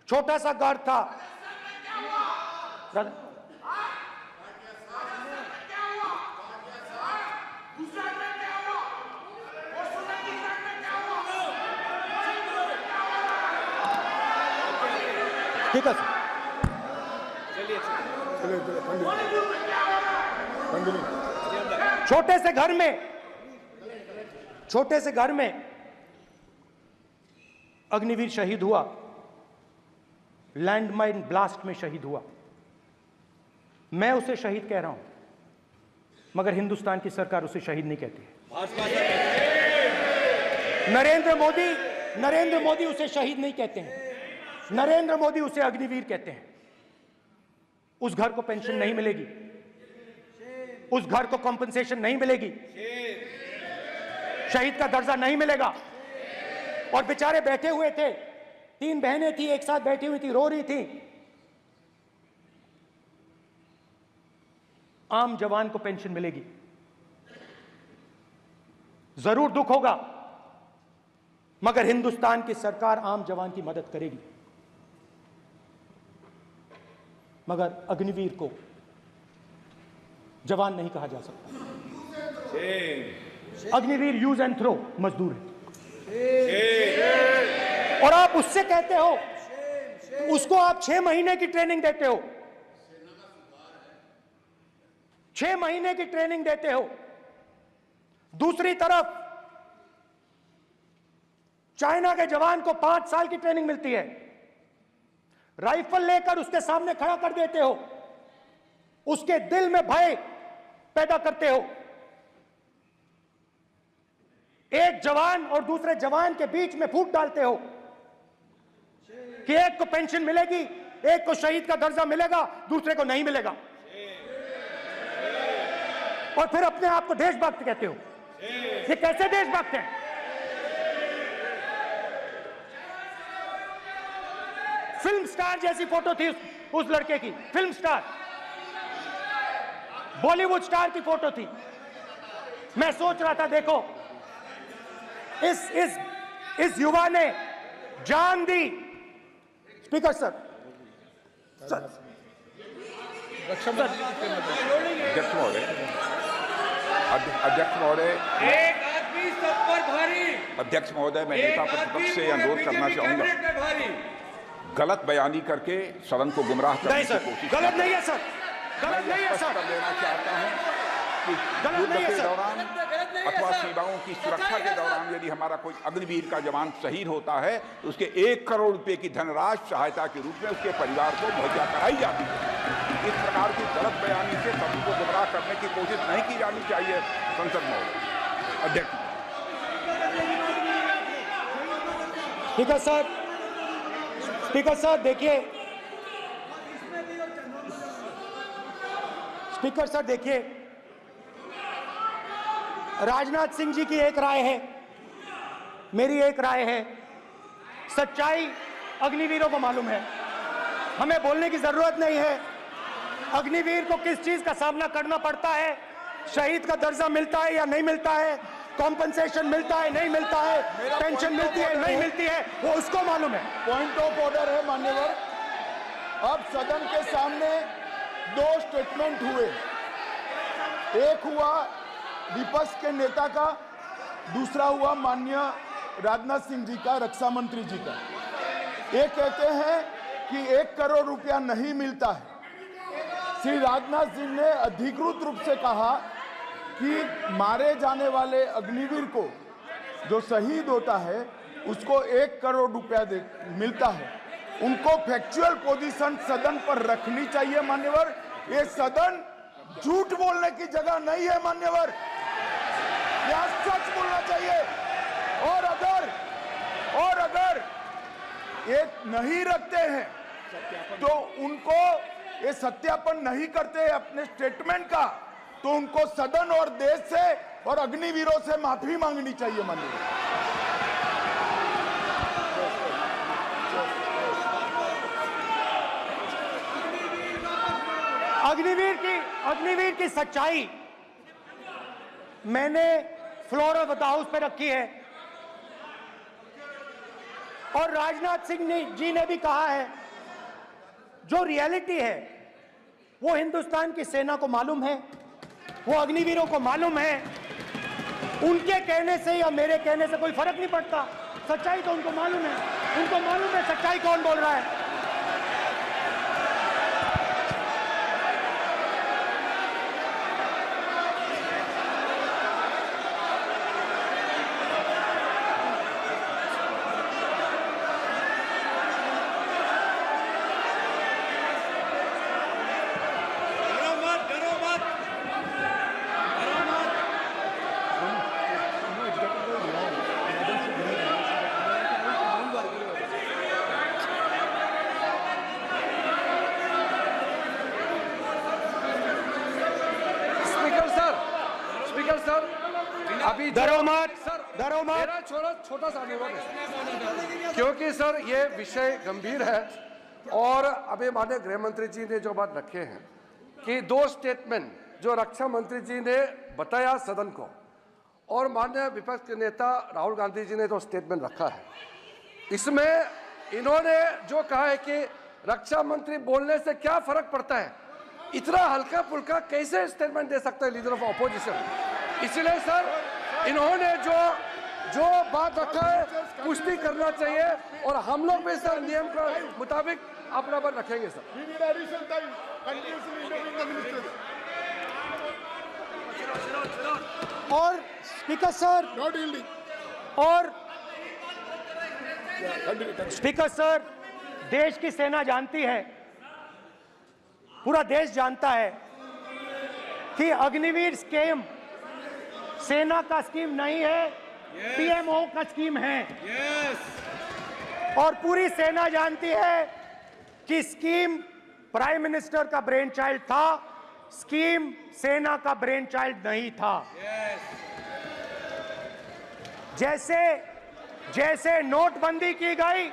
छोटा सा घर था। ठीक है सर, छोटे से घर में अग्निवीर शहीद हुआ, लैंडमाइन ब्लास्ट में शहीद हुआ। मैं उसे शहीद कह रहा हूं, मगर हिंदुस्तान की सरकार उसे शहीद नहीं कहती है। नरेंद्र मोदी उसे शहीद नहीं कहते हैं। नरेंद्र मोदी उसे अग्निवीर कहते हैं। उस घर को पेंशन नहीं मिलेगी, उस घर को कॉम्पनसेशन नहीं मिलेगी, शहीद का दर्जा नहीं मिलेगा। और बेचारे बैठे हुए थे, 3 बहनें थी, एक साथ बैठी हुई थी, रो रही थी। आम जवान को पेंशन मिलेगी, जरूर दुख होगा, मगर हिंदुस्तान की सरकार आम जवान की मदद करेगी। मगर अग्निवीर को जवान नहीं कहा जा सकता। अग्निवीर यूज एंड थ्रो मजदूर है। और आप उससे कहते हो, उसको आप 6 महीने की ट्रेनिंग देते हो, 6 महीने की ट्रेनिंग देते हो। दूसरी तरफ चाइना के जवान को 5 साल की ट्रेनिंग मिलती है। राइफल लेकर उसके सामने खड़ा कर देते हो, उसके दिल में भय पैदा करते हो। एक जवान और दूसरे जवान के बीच में फूट डालते हो कि एक को पेंशन मिलेगी, एक को शहीद का दर्जा मिलेगा, दूसरे को नहीं मिलेगा। और फिर अपने आप को देशभक्त कहते हो। ये कैसे देशभक्त हैं? फिल्म स्टार जैसी फोटो थी उस लड़के की, फिल्म स्टार, बॉलीवुड स्टार की फोटो थी। मैं सोच रहा था, देखो इस युवा ने जान दी। स्पीकर सर, अध्यक्ष महोदय, एक आदमी सब पर भारी। अध्यक्ष महोदय, मैं नेता प्रतिपक्ष से अनुरोध करना चाहूंगा, गलत बयानी करके सदन को गुमराह करने की कोशिश गलत नहीं है सर, गलत नहीं है सर, कर देना चाहता हूं कि युद्ध के दौरान अथवा सीमाओं की सुरक्षा के दौरान यदि हमारा कोई अग्निवीर का जवान शहीद होता है तो उसके 1 करोड़ रुपए की धनराशि सहायता के रूप में उसके परिवार को मुहैया कराई जाती है। इस प्रकार की गलत बयानी से सभी को गुमराह करने की कोशिश नहीं की जानी चाहिए। संसद महोदय, अध्यक्ष। ठीक है सर, स्पीकर सर देखिए, स्पीकर सर देखिए, राजनाथ सिंह जी की एक राय है, मेरी एक राय है। सच्चाई अग्निवीरों को मालूम है, हमें बोलने की जरूरत नहीं है। अग्निवीर को किस चीज का सामना करना पड़ता है, शहीद का दर्जा मिलता है या नहीं मिलता है, कॉम्पनसेशन मिलता है नहीं मिलता है, पेंशन मिलती है नहीं मिलती है, वो उसको मालूम है। पॉइंट ऑफ ऑर्डर है मान्यवर। अब सदन के सामने 2 स्टेटमेंट हुए, एक हुआ विपक्ष के नेता का, दूसरा हुआ माननीय राजनाथ सिंह जी का, रक्षा मंत्री जी का। ये कहते हैं कि 1 करोड़ रुपया नहीं मिलता है। श्री राजनाथ सिंह ने अधिकृत रूप से कहा कि मारे जाने वाले अग्निवीर को जो शहीद होता है उसको 1 करोड़ रुपया मिलता है, उनको फैक्चुअल पोजीशन सदन पर रखनी चाहिए मान्यवर। ये सदन झूठ बोलने की जगह नहीं है मान्यवर, यह सच बोलना चाहिए। और अगर ये नहीं रखते हैं तो उनको ये सत्यापन नहीं करते अपने स्टेटमेंट का, तो उनको सदन और देश से और अग्निवीरों से माफी मांगनी चाहिए माननीय। अग्निवीर की सच्चाई मैंने फ्लोर ऑफ द हाउस पे रखी है और राजनाथ सिंह जी ने भी कहा है, जो रियलिटी है वो हिंदुस्तान की सेना को मालूम है, वो अग्निवीरों को मालूम है। उनके कहने से या मेरे कहने से कोई फर्क नहीं पड़ता, सच्चाई तो उनको मालूम है, उनको मालूम है सच्चाई कौन बोल रहा है। अभी मेरा छोटा सा अनुरोध है, क्योंकि सर ये विषय गंभीर है और अभी माननीय गृह मंत्री जी ने जो बात रखे हैं कि 2 स्टेटमेंट जो रक्षा मंत्री जी ने बताया सदन को और माननीय विपक्ष के नेता राहुल गांधी जी ने जो स्टेटमेंट रखा है, इसमें इन्होंने जो कहा है कि रक्षा मंत्री बोलने से क्या फर्क पड़ता है, इतना हल्का फुल्का कैसे स्टेटमेंट दे सकता है लीडर ऑफ ऑपोजिशन। इसलिए सर इन्होंने जो बात रखा है पुष्टि करना चाहिए और हम लोग भी सर नियम के मुताबिक अपना पर रखेंगे सर। और स्पीकर सर स्पीकर सर, देश की सेना जानती है, पूरा देश जानता है कि अग्निवीर स्कीम सेना का स्कीम नहीं है, पीएमओ का स्कीम है। और पूरी सेना जानती है कि स्कीम प्राइम मिनिस्टर का ब्रेन चाइल्ड था, स्कीम सेना का ब्रेन चाइल्ड नहीं था। जैसे नोटबंदी की गई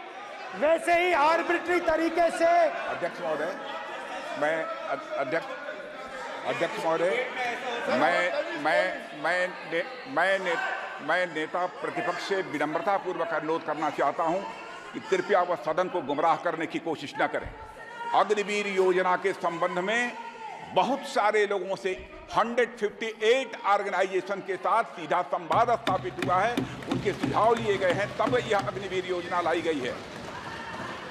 वैसे ही आर्बिट्री तरीके से। अध्यक्ष महोदय, अध्यक्ष महोदय, मैं नेता प्रतिपक्ष से विनम्रता पूर्वक अनुरोध करना चाहता हूं कि कृपया वह सदन को गुमराह करने की कोशिश न करें। अग्निवीर योजना के संबंध में बहुत सारे लोगों से 158 ऑर्गेनाइजेशन के साथ सीधा संवाद स्थापित हुआ है, उनके सुझाव लिए गए हैं, तब यह अग्निवीर योजना लाई गई है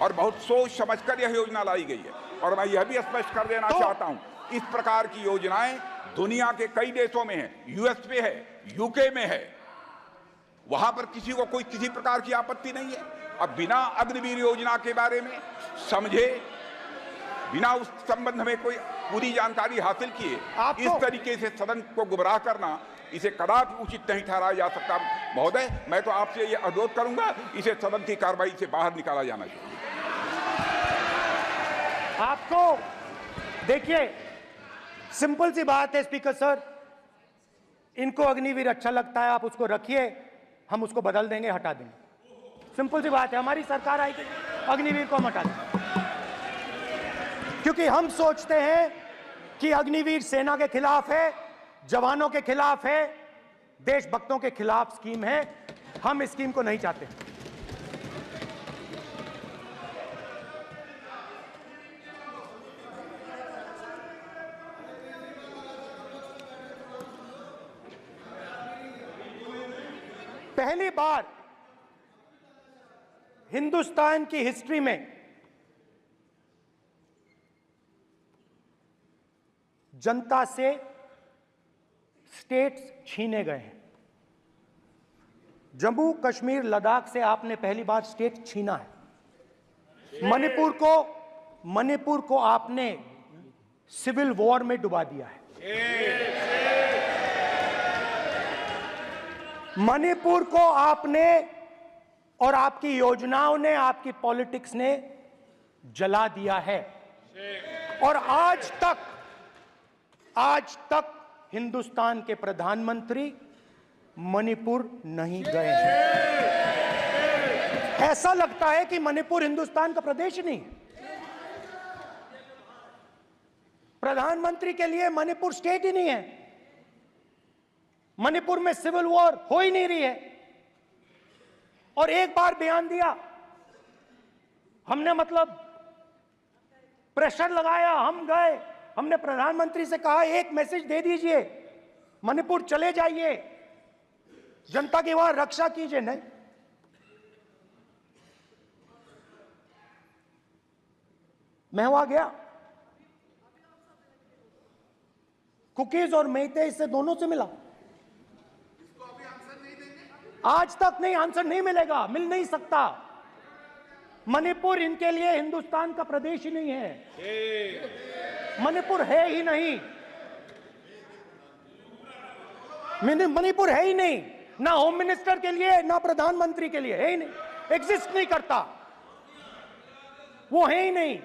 और बहुत सोच समझकर यह योजना लाई गई है। और मैं यह भी स्पष्ट कर देना चाहता हूं, इस प्रकार की योजनाएं दुनिया के कई देशों में है, यूएस में है, यूके में है, वहां पर किसी को कोई किसी प्रकार की आपत्ति नहीं है। अब बिना अग्निवीर योजना के बारे में समझे, बिना उस संबंध में कोई पूरी जानकारी हासिल किए इस तरीके से सदन को गुमराह करना, इसे कदापि उचित नहीं ठहराया जा सकता। महोदय, मैं तो आपसे ये अनुरोध करूंगा, इसे सदन की कार्रवाई से बाहर निकाला जाना चाहिए। आपको देखिए, सिंपल सी बात है स्पीकर सर, इनको अग्निवीर अच्छा लगता है, आप उसको रखिए, हम उसको बदल देंगे, हटा देंगे। सिंपल सी बात है, हमारी सरकार आएगी, अग्निवीर को हम हटा देंगे, क्योंकि हम सोचते हैं कि अग्निवीर सेना के खिलाफ है, जवानों के खिलाफ है, देशभक्तों के खिलाफ स्कीम है। हम इस स्कीम को नहीं चाहते। पहली बार हिंदुस्तान की हिस्ट्री में जनता से स्टेट्स छीने गए हैं। जम्मू कश्मीर लद्दाख से आपने पहली बार स्टेट छीना है। मणिपुर को आपने सिविल वॉर में डुबा दिया है। मणिपुर को आपने और आपकी योजनाओं ने, आपकी पॉलिटिक्स ने जला दिया है। और आज तक हिंदुस्तान के प्रधानमंत्री मणिपुर नहीं गए हैं। ऐसा लगता है कि मणिपुर हिंदुस्तान का प्रदेश नहीं है। प्रधानमंत्री के लिए मणिपुर स्टेट ही नहीं है। मणिपुर में सिविल वॉर हो ही नहीं रही है। और एक बार बयान दिया हमने, मतलब प्रेशर लगाया, हम गए, हमने प्रधानमंत्री से कहा एक मैसेज दे दीजिए, मणिपुर चले जाइए, जनता की वहां रक्षा कीजिए। नहीं, मैं वहां गया, कुकीज और मेहते इससे दोनों से मिला। आज तक नहीं, आंसर नहीं मिलेगा, मिल नहीं सकता। मणिपुर इनके लिए हिंदुस्तान का प्रदेश ही नहीं है। मणिपुर है ही नहीं, मणिपुर है ही नहीं, ना होम मिनिस्टर के लिए ना प्रधानमंत्री के लिए, है ही नहीं, एग्जिस्ट नहीं करता, वो है ही नहीं।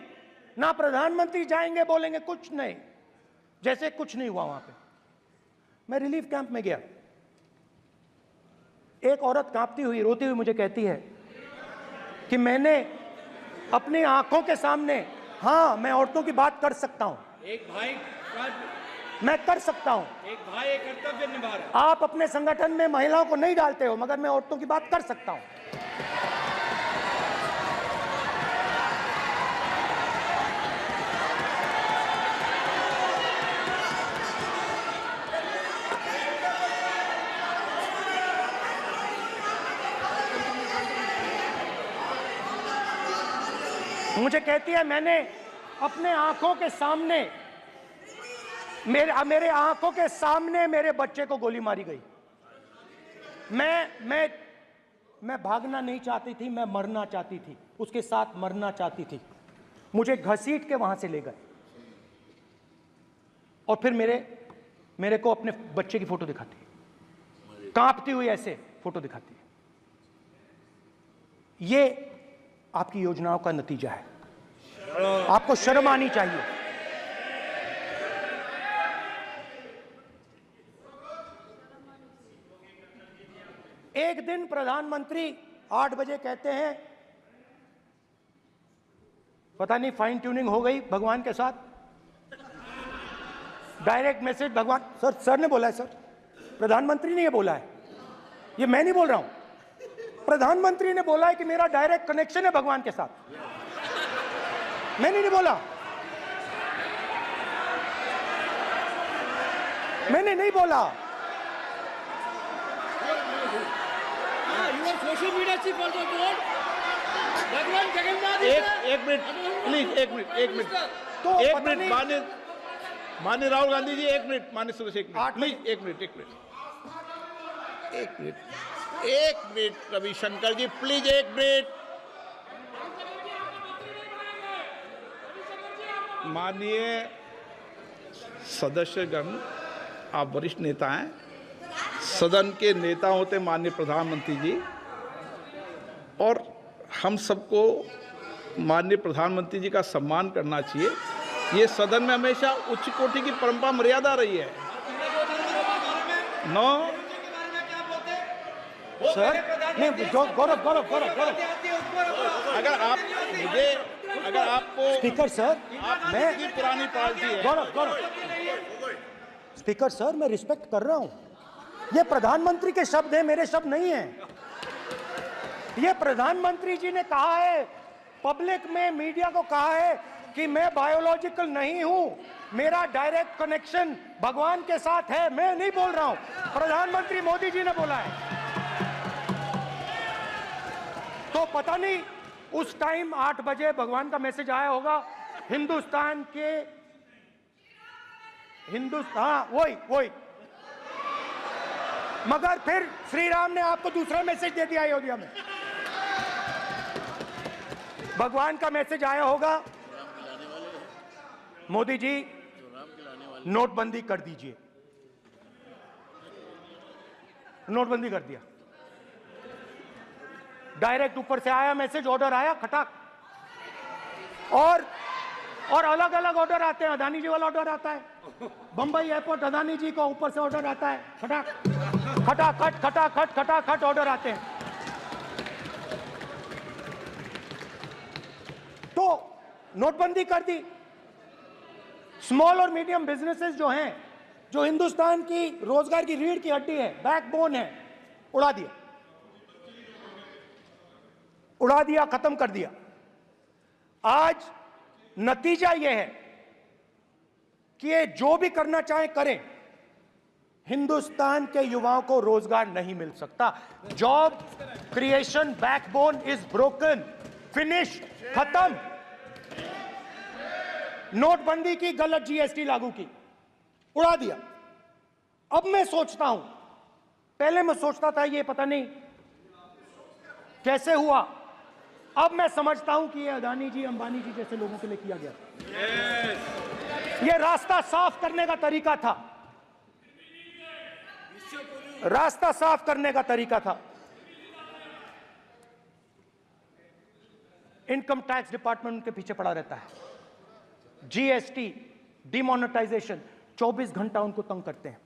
ना प्रधानमंत्री जाएंगे बोलेंगे कुछ नहीं, जैसे कुछ नहीं हुआ वहां पे। मैं रिलीफ कैंप में गया, एक औरत कांपती हुई, रोती हुई मुझे कहती है कि मैंने अपनी आंखों के सामने, हाँ मैं औरतों की बात कर सकता हूं, एक भाई मैं कर सकता हूं, एक भाई एक कर्तव्य निभा रहा है। आप अपने संगठन में महिलाओं को नहीं डालते हो, मगर मैं औरतों की बात कर सकता हूं। मुझे कहती है मैंने अपने आंखों के सामने, मेरे आंखों के सामने मेरे बच्चे को गोली मारी गई। मैं भागना नहीं चाहती थी, मैं मरना चाहती थी, उसके साथ मरना चाहती थी। मुझे घसीट के वहां से ले गए और फिर मेरे को अपने बच्चे की फोटो दिखाती है, कांपती हुई ऐसे फोटो दिखाती है। ये आपकी योजनाओं का नतीजा है। आपको शर्म आनी चाहिए। एक दिन प्रधानमंत्री 8 बजे कहते हैं, पता नहीं फाइन ट्यूनिंग हो गई भगवान के साथ, डायरेक्ट मैसेज भगवान, सर ने बोला है, सर प्रधानमंत्री ने ये बोला है, ये मैं नहीं बोल रहा हूं, प्रधानमंत्री ने बोला है कि मेरा डायरेक्ट कनेक्शन है भगवान के साथ, मैंने नहीं बोला, मैंने नहीं बोला। Social media chief also told भगवान जगन्नाथ। एक मिनट प्लीज, एक मिनट तो एक मिनट माननीय राहुल गांधी जी, एक मिनट, माननीय सुरेश, एक मिनट प्लीज, एक मिनट रविशंकर जी प्लीज, एक मिनट। माननीय सदस्यगण, आप वरिष्ठ नेता हैं, सदन के नेता होते माननीय प्रधानमंत्री जी, और हम सबको माननीय प्रधानमंत्री जी का सम्मान करना चाहिए। ये सदन में हमेशा उच्च कोटि की परंपरा मर्यादा रही है। नो सर नहीं, गौरव अगर आपको स्पीकर सर, मैं पुरानी पार्टी है। गौरव स्पीकर सर, मैं रिस्पेक्ट कर रहा हूं। ये प्रधानमंत्री के शब्द हैं, मेरे शब्द नहीं हैं। ये प्रधानमंत्री जी ने कहा है, पब्लिक में, मीडिया को कहा है कि मैं बायोलॉजिकल नहीं हूं, मेरा डायरेक्ट कनेक्शन भगवान के साथ है। मैं नहीं बोल रहा हूं, प्रधानमंत्री मोदी जी ने बोला है। तो पता नहीं उस टाइम 8 बजे भगवान का मैसेज आया होगा, हिंदुस्तान वही मगर फिर श्री राम ने आपको दूसरा मैसेज दे दिया अयोध्या में। भगवान का मैसेज आया होगा, मोदी जी नोटबंदी कर दीजिए। नोटबंदी कर दिया, डायरेक्ट ऊपर से आया मैसेज, ऑर्डर आया खटाक। और अलग अलग ऑर्डर आते हैं। अदानी जी वाला ऑर्डर आता है, बंबई एयरपोर्ट अदानी जी को ऊपर से ऑर्डर आता है, खटाक खटाखट खटाखट खटाखट ऑर्डर आते हैं। तो नोटबंदी कर दी। स्मॉल और मीडियम बिजनेसेस जो हैं, जो हिंदुस्तान की रोजगार की रीढ़ की हड्डी है, बैकबोन है, उड़ा दिया, उड़ा दिया, खत्म कर दिया। आज नतीजा यह है कि ये जो भी करना चाहे करें, हिंदुस्तान के युवाओं को रोजगार नहीं मिल सकता। Job creation backbone is broken, finish, खत्म। नोटबंदी की, गलत जीएसटी लागू की, उड़ा दिया। अब मैं सोचता हूं, पहले मैं सोचता था ये पता नहीं कैसे हुआ, अब मैं समझता हूं कि ये अदानी जी, अंबानी जी जैसे लोगों के लिए किया गया। ये रास्ता साफ करने का तरीका था, रास्ता साफ करने का तरीका था। इनकम टैक्स डिपार्टमेंट उनके पीछे पड़ा रहता है। जीएसटी, डिमोनेटाइजेशन, 24 घंटा उनको तंग करते हैं।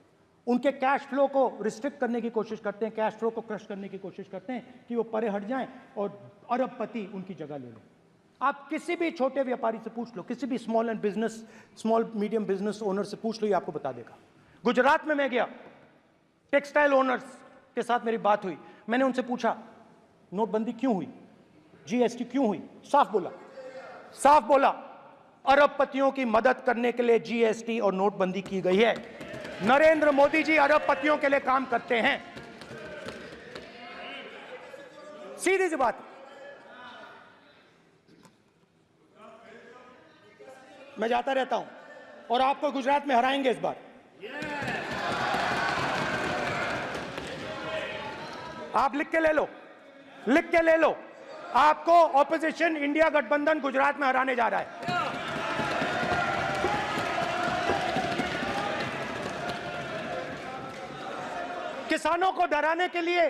उनके कैश फ्लो को रिस्ट्रिक्ट करने की कोशिश करते हैं, कैश फ्लो को क्रश करने की कोशिश करते हैं कि वो परे हट जाएं और अरबपति उनकी जगह ले लें। आप किसी भी छोटे व्यापारी से पूछ लो, किसी भी स्मॉल मीडियम बिजनेस ओनर से पूछ लो, ये आपको बता देगा। गुजरात में मैं गया, टेक्सटाइल ओनर्स के साथ मेरी बात हुई। मैंने उनसे पूछा नोटबंदी क्यों हुई, जीएसटी क्यों हुई? साफ बोला अरबपतियों की मदद करने के लिए जीएसटी और नोटबंदी की गई है। नरेंद्र मोदी जी अरबपतियों के लिए काम करते हैं, सीधी सी बात। मैं जाता रहता हूं और आपको गुजरात में हराएंगे इस बार। आप लिख के ले लो, आपको ऑपोजिशन इंडिया गठबंधन गुजरात में हराने जा रहा है। किसानों को डराने के लिए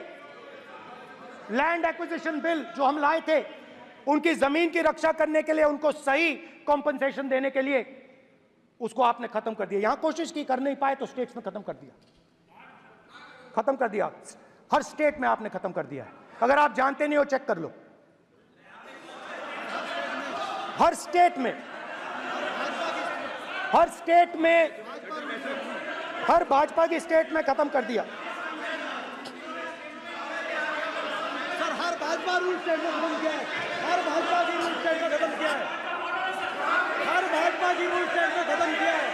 लैंड एक्विजिशन बिल जो हम लाए थे, उनकी जमीन की रक्षा करने के लिए, उनको सही कॉम्पनसेशन देने के लिए, उसको आपने खत्म कर दिया। यहां कोशिश की, कर नहीं पाए तो स्टेट्स में खत्म कर दिया। हर स्टेट में आपने खत्म कर दिया है। अगर आप जानते नहीं हो चेक कर लो, हर स्टेट में हर भाजपा की स्टेट में खत्म कर दिया। सर हर भाजपा रूल स्टेट में खत्म किया है, हर भाजपा की रूल स्टेट में खत्म किया है, हर भाजपा की रूल स्टेट में खत्म किया है।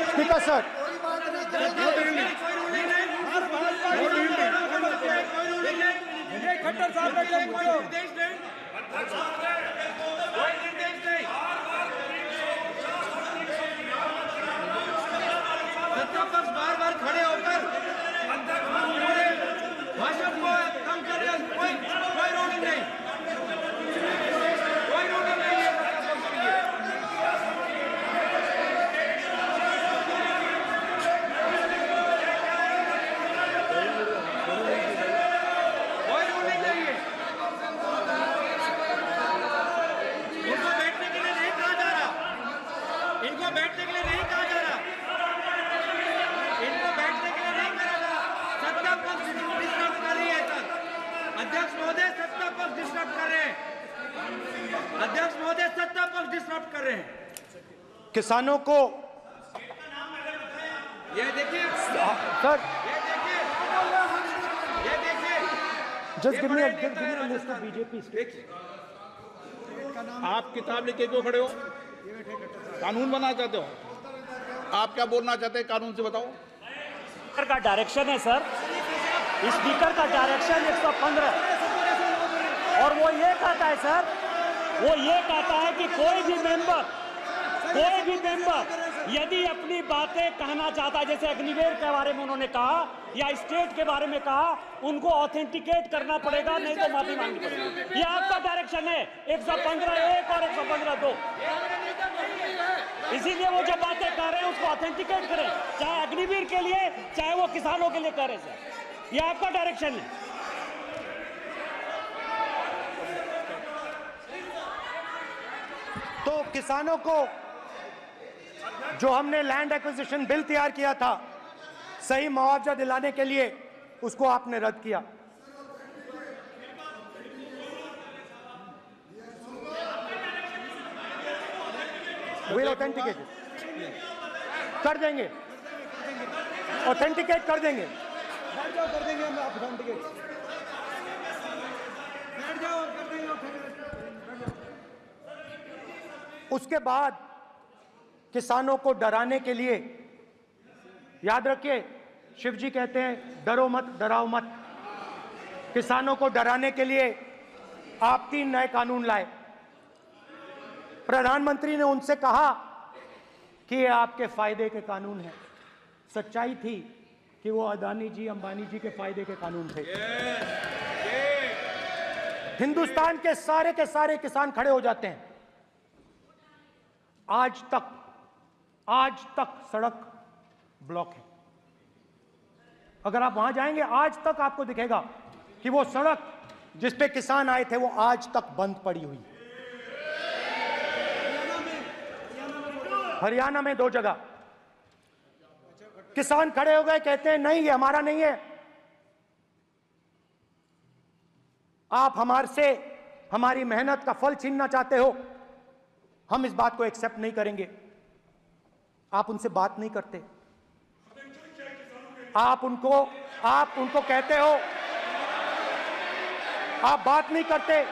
स्पीकर सर, खट्टर साहब का कोई निर्देश नहीं, कोई निर्देश नहीं। सत्ता पक्ष बार खड़े होकर भाषण को कम कर रहे हैं, कोई रूलिंग नहीं, कोई रूलिंग नहीं है। अध्यक्ष महोदय सत्ता पक्ष डिस्टर्ब कर रहे हैं। किसानों को ये देखिए सर, ये देखिए just give me a list of BJP states. आप किताब लेके क्यों खड़े हो? कानून बनाना चाहते हो? आप क्या बोलना चाहते हैं, कानून से बताओ। स्पीकर का डायरेक्शन है सर, स्पीकर का डायरेक्शन 115, और वो ये कहता है सर, वो ये कहता है कि कोई भी मेंबर यदि अपनी बातें कहना चाहता है, जैसे अग्निवीर के बारे में उन्होंने कहा या स्टेट के बारे में कहा, उनको ऑथेंटिकेट करना पड़ेगा, नहीं तो माफी मांगनी पड़ेगी। ये आपका डायरेक्शन है 115(1) और 115(2). इसीलिए वो जो बातें कर रहे हैं उसको ऑथेंटिकेट करें, चाहे अग्निवीर के लिए चाहे वो किसानों के लिए कर रहे हैं। सर, ये आपका डायरेक्शन है। तो किसानों को जो हमने लैंड एक्विजिशन बिल तैयार किया था सही मुआवजा दिलाने के लिए, उसको आपने रद्द किया। विल ऑथेंटिकेट कर देंगे, ऑथेंटिकेट कर देंगे। बैठ जाओ, कर देंगे हम ऑथेंटिकेट। बैठ जाओ और कर देंगे ऑथेंटिकेट। उसके बाद किसानों को डराने के लिए, याद रखिए शिव जी कहते हैं डरो मत डराओ मत, किसानों को डराने के लिए आप 3 नए कानून लाए। प्रधानमंत्री ने उनसे कहा कि ये आपके फायदे के कानून हैं। सच्चाई थी कि वो अदानी जी अंबानी जी के फायदे के कानून थे। हिंदुस्तान के सारे किसान खड़े हो जाते हैं। आज तक सड़क ब्लॉक है। अगर आप वहां जाएंगे आज तक आपको दिखेगा कि वो सड़क जिस पे किसान आए थे वो आज तक बंद पड़ी हुई। हरियाणा में 2 जगह किसान खड़े हो गए, कहते हैं नहीं ये हमारा नहीं है, आप हमारे से हमारी मेहनत का फल छीनना चाहते हो, हम इस बात को एक्सेप्ट नहीं करेंगे। आप उनसे बात नहीं करते, आप उनको कहते हो, आप बात नहीं करते।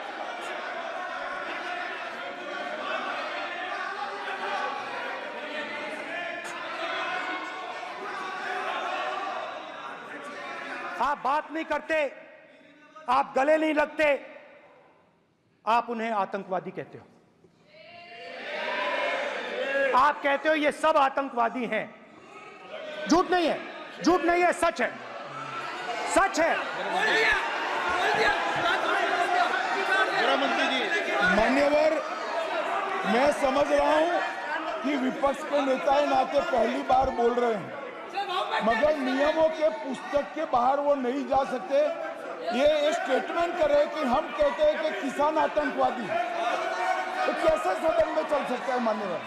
आप बात नहीं करते, आप गले नहीं लगते, आप उन्हें आतंकवादी कहते हो। आप कहते हो ये सब आतंकवादी हैं। झूठ नहीं है, झूठ नहीं है, सच है, सच है। मान्यवर, मैं समझ रहा हूं कि विपक्ष के नेता नाते पहली बार बोल रहे हैं, मगर नियमों के पुस्तक के बाहर वो नहीं जा सकते। ये स्टेटमेंट करे कि हम कहते हैं कि किसान आतंकवादी, तो कैसे सदन में चल सकता है मान्यवर?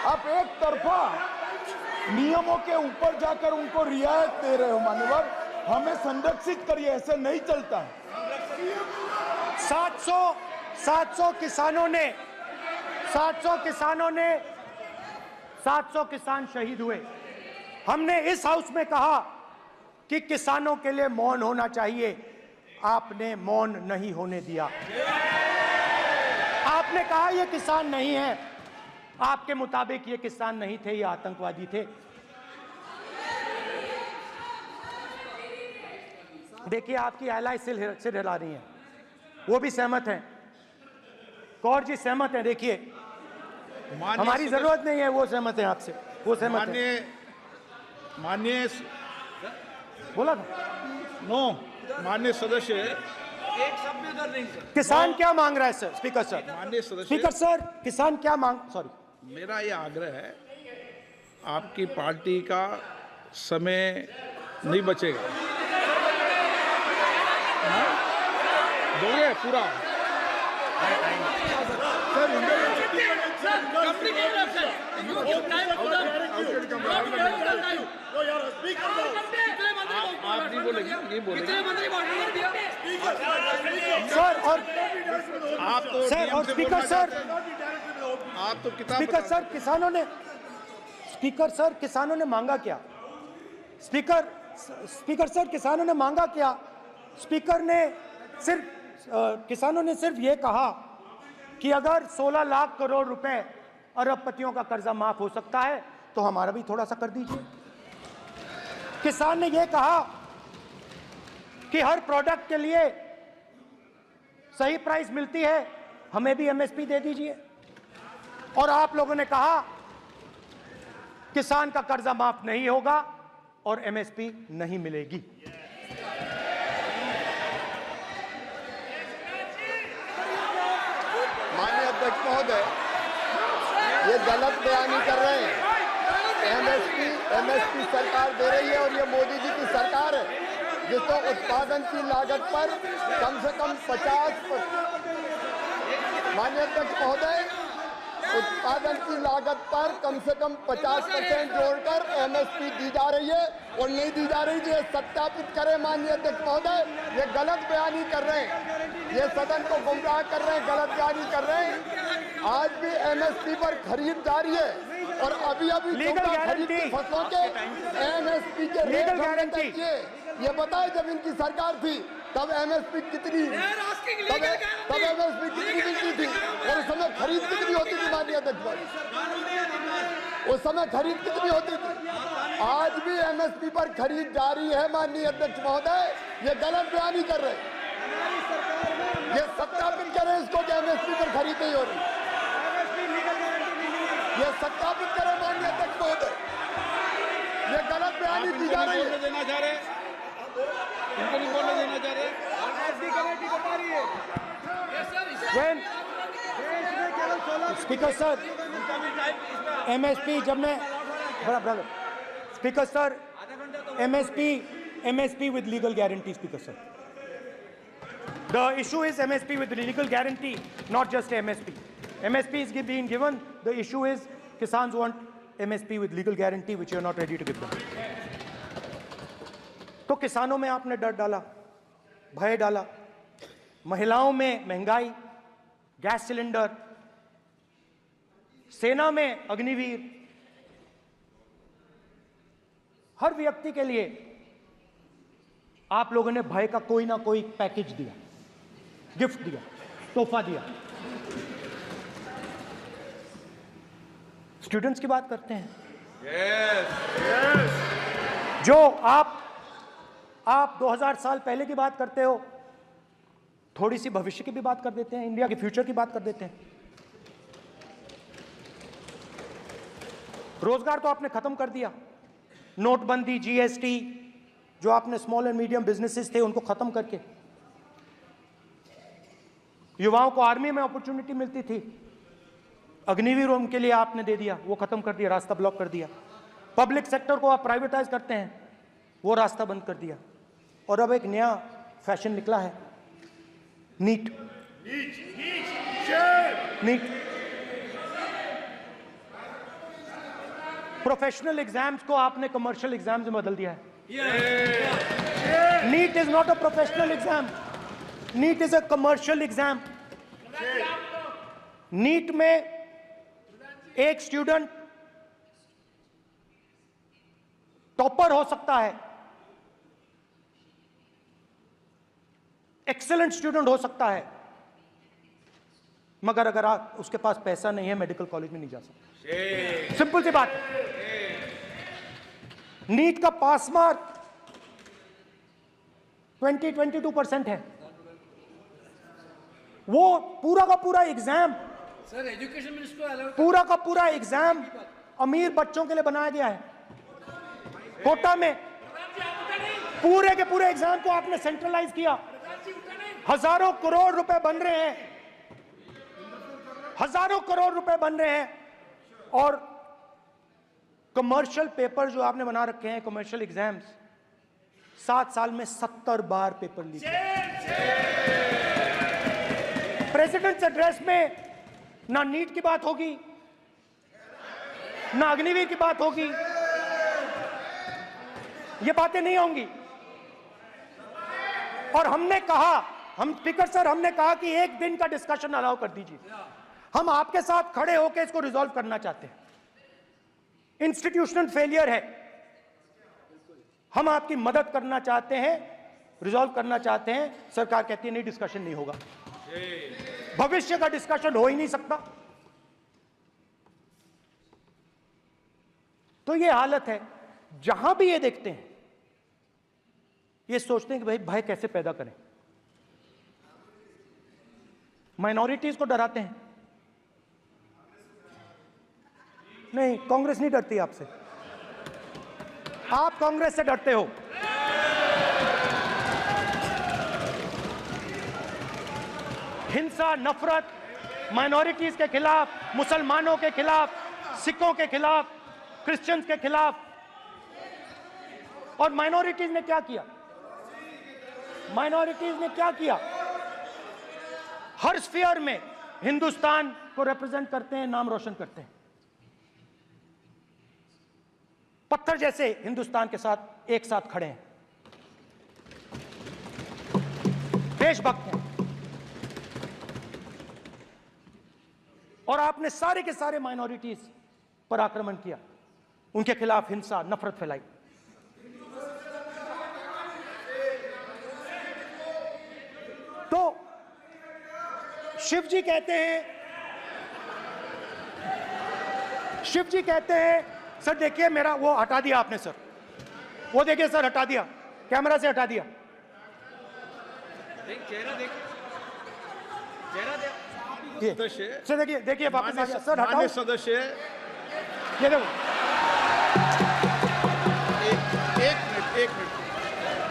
आप एक तरफा नियमों के ऊपर जाकर उनको रियायत दे रहे हो मान्यवर, हमें संरक्षित करिए, ऐसे नहीं चलता है। 700 किसान शहीद हुए। हमने इस हाउस में कहा कि किसानों के लिए मौन होना चाहिए, आपने मौन नहीं होने दिया। आपने कहा ये किसान नहीं है, आपके मुताबिक ये किसान नहीं थे, ये आतंकवादी थे। देखिए आपकी एलाई सिर हिला रही है, वो भी सहमत हैं, कौर जी सहमत हैं। देखिए हमारी जरूरत नहीं है, वो सहमत है आपसे, वो सहमत है। माननीय बोला था नो, माननीय सदस्य, एक शब्द उधर नहीं सर। किसान क्या मांग रहा है सर? स्पीकर सर, माननीय सदस्य, स्पीकर सर, किसान क्या मांग, सॉरी, मेरा ये आग्रह है, आपकी पार्टी का समय नहीं बचेगा, दोगे पूरा? आप नहीं बोलेंगे, ये बोलेंगे सर। और आप तो सर, और स्पीकर सर, आप तो किताब स्पीकर सर, किसानों ने मांगा क्या? स्पीकर सर, किसानों ने मांगा क्या? किसानों ने सिर्फ ये कहा कि अगर 16 लाख करोड़ रुपए अरबपतियों का कर्जा माफ हो सकता है तो हमारा भी थोड़ा सा कर दीजिए। किसान ने यह कहा कि हर प्रोडक्ट के लिए सही प्राइस मिलती है, हमें भी एमएसपी दे दीजिए। और आप लोगों ने कहा किसान का कर्जा माफ नहीं होगा और एमएसपी नहीं मिलेगी। माननीय अध्यक्ष महोदय, ये गलत बयानी कर रहे हैं। एमएसपी सरकार दे रही है और ये मोदी जी की सरकार है जिसको उत्पादन की लागत पर कम से कम 50%। माननीय अध्यक्ष महोदय, उत्पादन की लागत पर कम से कम 50% जोड़कर एमएसपी दी जा रही है और नहीं दी जा रही। ये सत्यापित करें माननीय अध्यक्ष महोदय, ये गलत बयानी कर रहे हैं, ये सदन को गुमराह कर रहे हैं, गलत बयानी कर रहे हैं। आज भी एमएसपी पर खरीद जारी है और अभी खरीद की फसलों के एमएसपी के रेट हमने तय किए। ये बताए जब इनकी सरकार थी तब एमएसपी कितनी मिलती थी और उस समय खरीद कितनी होती थी माननीय अध्यक्ष? उस समय खरीद कितनी होती थी? आज भी एमएसपी पर खरीद जारी है माननीय अध्यक्ष महोदय, ये गलत बयानी कर रहे हैं। ये सत्यापित करें इसको कि एमएसपी पर खरीद नहीं हो रही। ये सत्यापित करें माननीय अध्यक्ष महोदय, ये गलत बयानी की जा रही है। देना चाह रहे इनको नहीं बोलने देना चाह रहे। स्पीकर सर, एमएसपी जब मैं speaker sir, MSP with legal guarantee, speaker sir, the issue is MSP with legal guarantee, not just MSP. MSP is being given. The issue is Kisans want MSP with legal guarantee, which you are not ready to give them. तो किसानों में आपने डर डाला, भय डाला, महिलाओं में महंगाई, गैस सिलेंडर, सेना में अग्निवीर, हर व्यक्ति के लिए आप लोगों ने भय का कोई ना कोई पैकेज दिया, गिफ्ट दिया, तोहफा दिया। स्टूडेंट्स की बात करते हैं। जो आप 2000 साल पहले की बात करते हो, थोड़ी सी भविष्य की भी बात कर देते हैं, इंडिया के फ्यूचर की बात कर देते हैं। रोजगार तो आपने खत्म कर दिया, नोटबंदी, जीएसटी, जो आपने स्मॉल एंड मीडियम बिजनेसेस थे उनको खत्म करके, युवाओं को आर्मी में अपॉर्चुनिटी मिलती थी, अग्निवीर उनके लिए आपने दे दिया, वो खत्म कर दिया, रास्ता ब्लॉक कर दिया। पब्लिक सेक्टर को आप प्राइवेटाइज करते हैं, वो रास्ता बंद कर दिया। और अब एक नया फैशन निकला है, नीट। प्रोफेशनल एग्जाम्स को आपने कमर्शियल एग्जाम्स में बदल दिया है। NEET is not a professional exam, NEET is a commercial exam. NEET में एक स्टूडेंट टॉपर हो सकता है, एक्सेलेंट स्टूडेंट हो सकता है, मगर अगर आप उसके पास पैसा नहीं है, मेडिकल कॉलेज में नहीं जा सकता। सिंपल सी बात। नीट का पास मार्क 22% है। वो पूरा का पूरा एग्जाम, सर एजुकेशन मिनिस्टर पूरा का पूरा एग्जाम अमीर बच्चों के लिए बनाया गया है। कोटा में पूरे के पूरे एग्जाम को आपने सेंट्रलाइज किया। हजारों करोड़ रुपए बन रहे हैं, हजारों करोड़ रुपए बन रहे हैं। और कमर्शियल पेपर जो आपने बना रखे हैं, कमर्शियल एग्जाम्स, 7 साल में 70 बार पेपर लीक। प्रेसिडेंट्स एड्रेस में ना नीट की बात होगी, ना अग्निवीर की बात होगी, ये बातें नहीं होंगी। और हमने कहा, हम स्पीकर सर, हमने कहा कि एक दिन का डिस्कशन अलाउ कर दीजिए। हम आपके साथ खड़े होकर इसको रिजॉल्व करना चाहते हैं। इंस्टीट्यूशनल फेलियर है, हम आपकी मदद करना चाहते हैं, रिजॉल्व करना चाहते हैं। सरकार कहती है नहीं, डिस्कशन नहीं होगा, भविष्य का डिस्कशन हो ही नहीं सकता। तो ये हालत है। जहां भी ये देखते हैं, ये सोचते हैं कि भाई भय कैसे पैदा करें, माइनॉरिटीज को डराते हैं। नहीं, कांग्रेस नहीं डरती आपसे। आप कांग्रेस से डरते हो। हिंसा, नफरत, माइनॉरिटीज के खिलाफ, मुसलमानों के खिलाफ, सिखों के खिलाफ, क्रिश्चियंस के खिलाफ। और माइनॉरिटीज ने क्या किया? माइनॉरिटीज ने क्या किया? हर स्फीयर में हिंदुस्तान को रिप्रेजेंट करते हैं, नाम रोशन करते हैं। पत्थर जैसे हिंदुस्तान के साथ एक साथ खड़े हैं, देशभक्त हैं। और आपने सारे के सारे माइनॉरिटीज पर आक्रमण किया, उनके खिलाफ हिंसा, नफरत फैलाई। तो शिव जी कहते हैं, सर देखिए मेरा वो हटा दिया आपने सर, वो देखिए सर हटा दिया, कैमरा से हटा दिया। सदस्य सर देखिए वापस आ गया सर, हटाओ। माननीय सदस्य, ये देखो, एक मिनट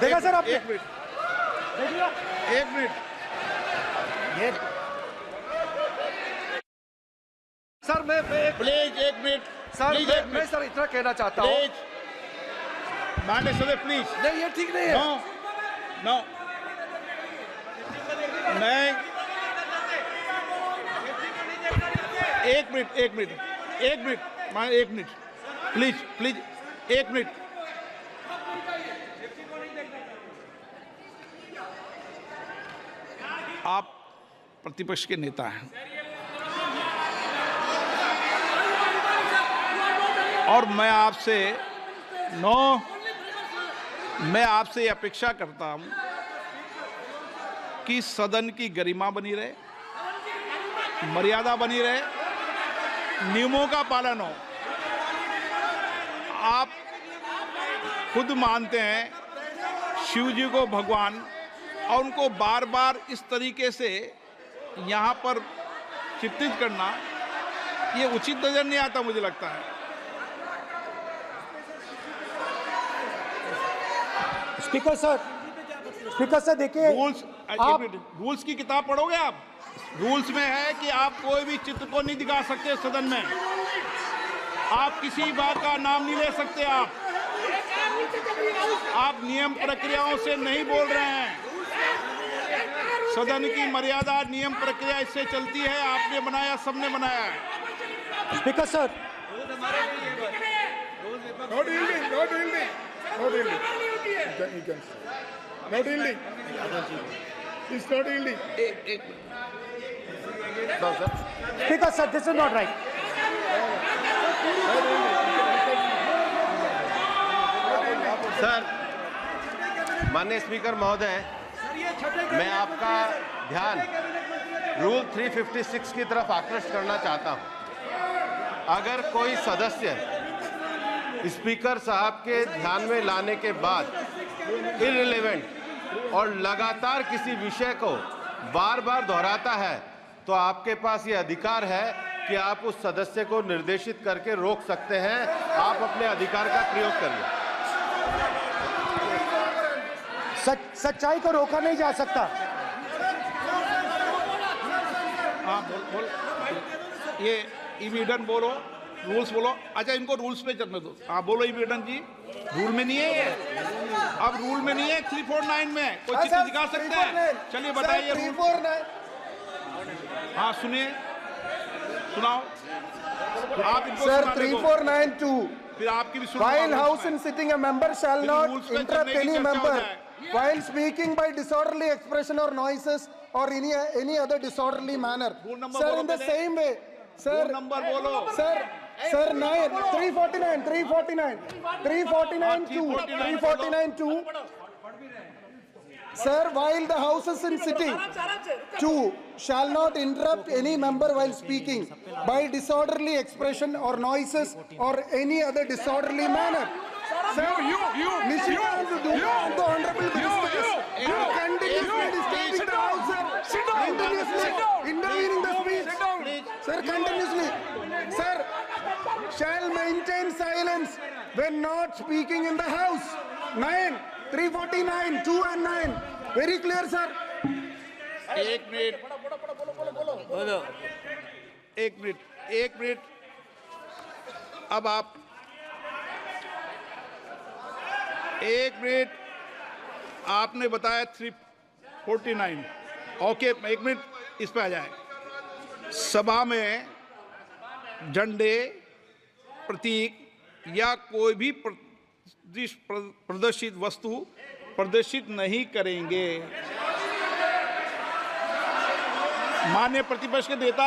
देखा सर आपने? एक मिनट, देखिए, एक मिनट। ये सर मैं प्लीज एक मिनट सर प्लीज, एक मैं मिनट सर इतना कहना चाहता हूँ। प्लीज, माननीय सदस्य प्लीज। नहीं ये ठीक नहीं है। नो नो, नहीं, एक मिनट मान, एक मिनट प्लीज, एक मिनट। आप प्रतिपक्ष के नेता हैं और मैं आपसे ये अपेक्षा करता हूं कि सदन की गरिमा बनी रहे, मर्यादा बनी रहे, नियमों का पालन हो। आप खुद मानते हैं शिव जी को भगवान, और उनको बार बार इस तरीके से यहाँ पर चित्रित करना ये उचित नजर नहीं आता, मुझे लगता है। स्पीकर सर देखिए, रूल्स की किताब पढ़ोगे आप? रूल्स में है कि आप कोई भी चित्र को नहीं दिखा सकते सदन में, आप किसी बात का नाम नहीं ले सकते, आप नियम प्रक्रियाओं से नहीं बोल रहे हैं। सदन की मर्यादा, नियम प्रक्रिया इससे चलती है, आपने बनाया, सबने बनाया है। Speaker sir, No dealing. It's not dealing. Speaker sir, this is not right. Sir, माननीय स्पीकर महोदय, मैं आपका ध्यान रूल 356 की तरफ आकृष्ट करना चाहता हूं। अगर कोई सदस्य स्पीकर साहब के ध्यान में लाने के बाद इररिलेवेंट और लगातार किसी विषय को बार बार दोहराता है, तो आपके पास ये अधिकार है कि आप उस सदस्य को निर्देशित करके रोक सकते हैं। आप अपने अधिकार का प्रयोग करिए। सच्चाई को रोका नहीं जा सकता। हाँ बोल ये इविडेंट बोलो, रूल्स बोलो। अच्छा, इनको रूल्स पे चलने दो। हाँ बोलो इविडेंट जी, रूल में नहीं है ये, अब रूल में नहीं है। 349 में कोई चित्र दिखा सकते हैं? चलिए बताइए। 349 हाँ सुनिए, सुनाओ आप इनको। सर 3492 फिर आपकी भी सुनो। While house in sitting, a member shall not interrupt any member while speaking by disorderly expression or noises or any other disorderly manner. Sir, in the same way, sir. Number बोलो। Sir 349 Sir, while the house is in sitting, 2 shall not interrupt any member while speaking by disorderly expression or noises or any other disorderly manner. Sir, the honorable ministers are continuously disturbing the house, sir. Continuously intervening the speech. Sir, continuously. Sir, shall maintain silence when not speaking in the house. 9, 349, 2 and 9. Very clear, sir. एक minute. अब आप एक minute, आपने बताया 349। Okay, एक minute, इस पे आ जाए। सभा में झंडे, प्रतीक या कोई भी प्रदर्शित वस्तु प्रदर्शित नहीं करेंगे। माननीय प्रतिपक्ष के नेता,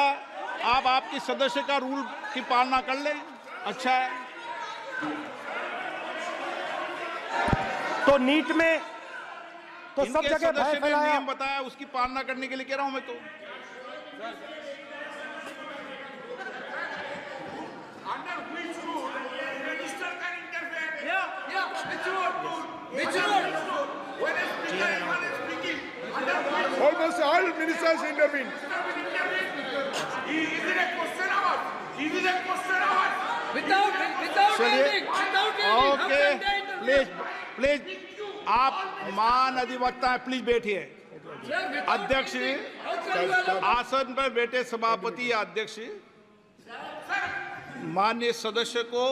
आप आपकी सदस्य का रूल की पालना कर लें, अच्छा है। तो नीट में तो सब इनके जगह भय सदस्य ने फैलाया। नियम बताया, उसकी पालना करने के लिए कह रहा हूं मैं तो। Almost all ministers intervened. Okay, please आप मान अधिवक्ता है, प्लीज बैठिए। अध्यक्ष, आसन पर बैठे सभापति या अध्यक्ष माननीय सदस्य को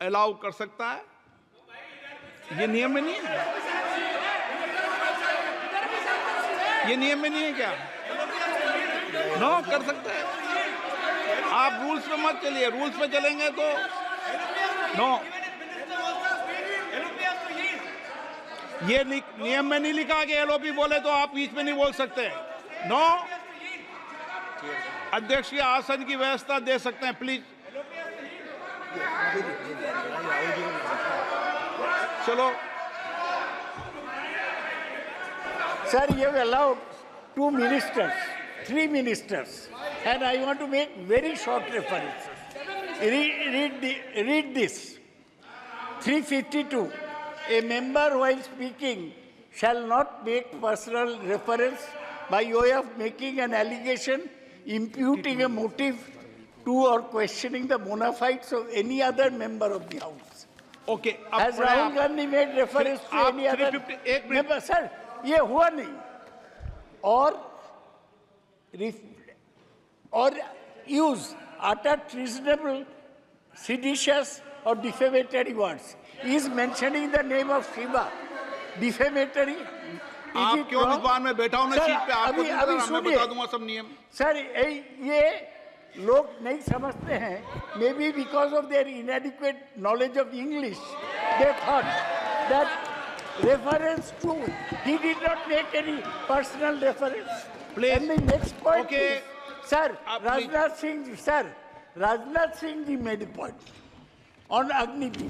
अलाउ कर सकता है, ये नियम में नहीं है। ये नियम में नहीं है क्या? नो, कर सकते हैं। आप रूल्स पे मत चलिए, रूल्स पे चलेंगे तो नो। ये नियम में नहीं लिखा कि एलओपी बोले तो आप बीच में नहीं बोल सकते। नो, अध्यक्ष के आसन की व्यवस्था दे सकते हैं, प्लीज। चलो Sir, you have allowed 2 ministers, 3 ministers, and I want to make very short references. Read this. 352. A member while speaking shall not make personal reference by way of making an allegation, imputing a motive to or questioning the bona fides of any other member of the House. Okay. Has Rahul Gandhi made reference to any other member? Sir, ये हुआ नहीं। और use utter treasonable, seditious or defamatory words. He is mentioning the name of Shiva. Defamatory. आप क्यों विद्वान में बैठा हूं ना सीट पे, आपको मैं बता दूंगा सब नियम। सर, ये लोग नहीं समझते हैं। Maybe because of their inadequate knowledge of English, they thought that reference to, he did not make any personal reference. Please. And the next point Okay. is, sir, Rajnath Singh ji made a point on Agniveer.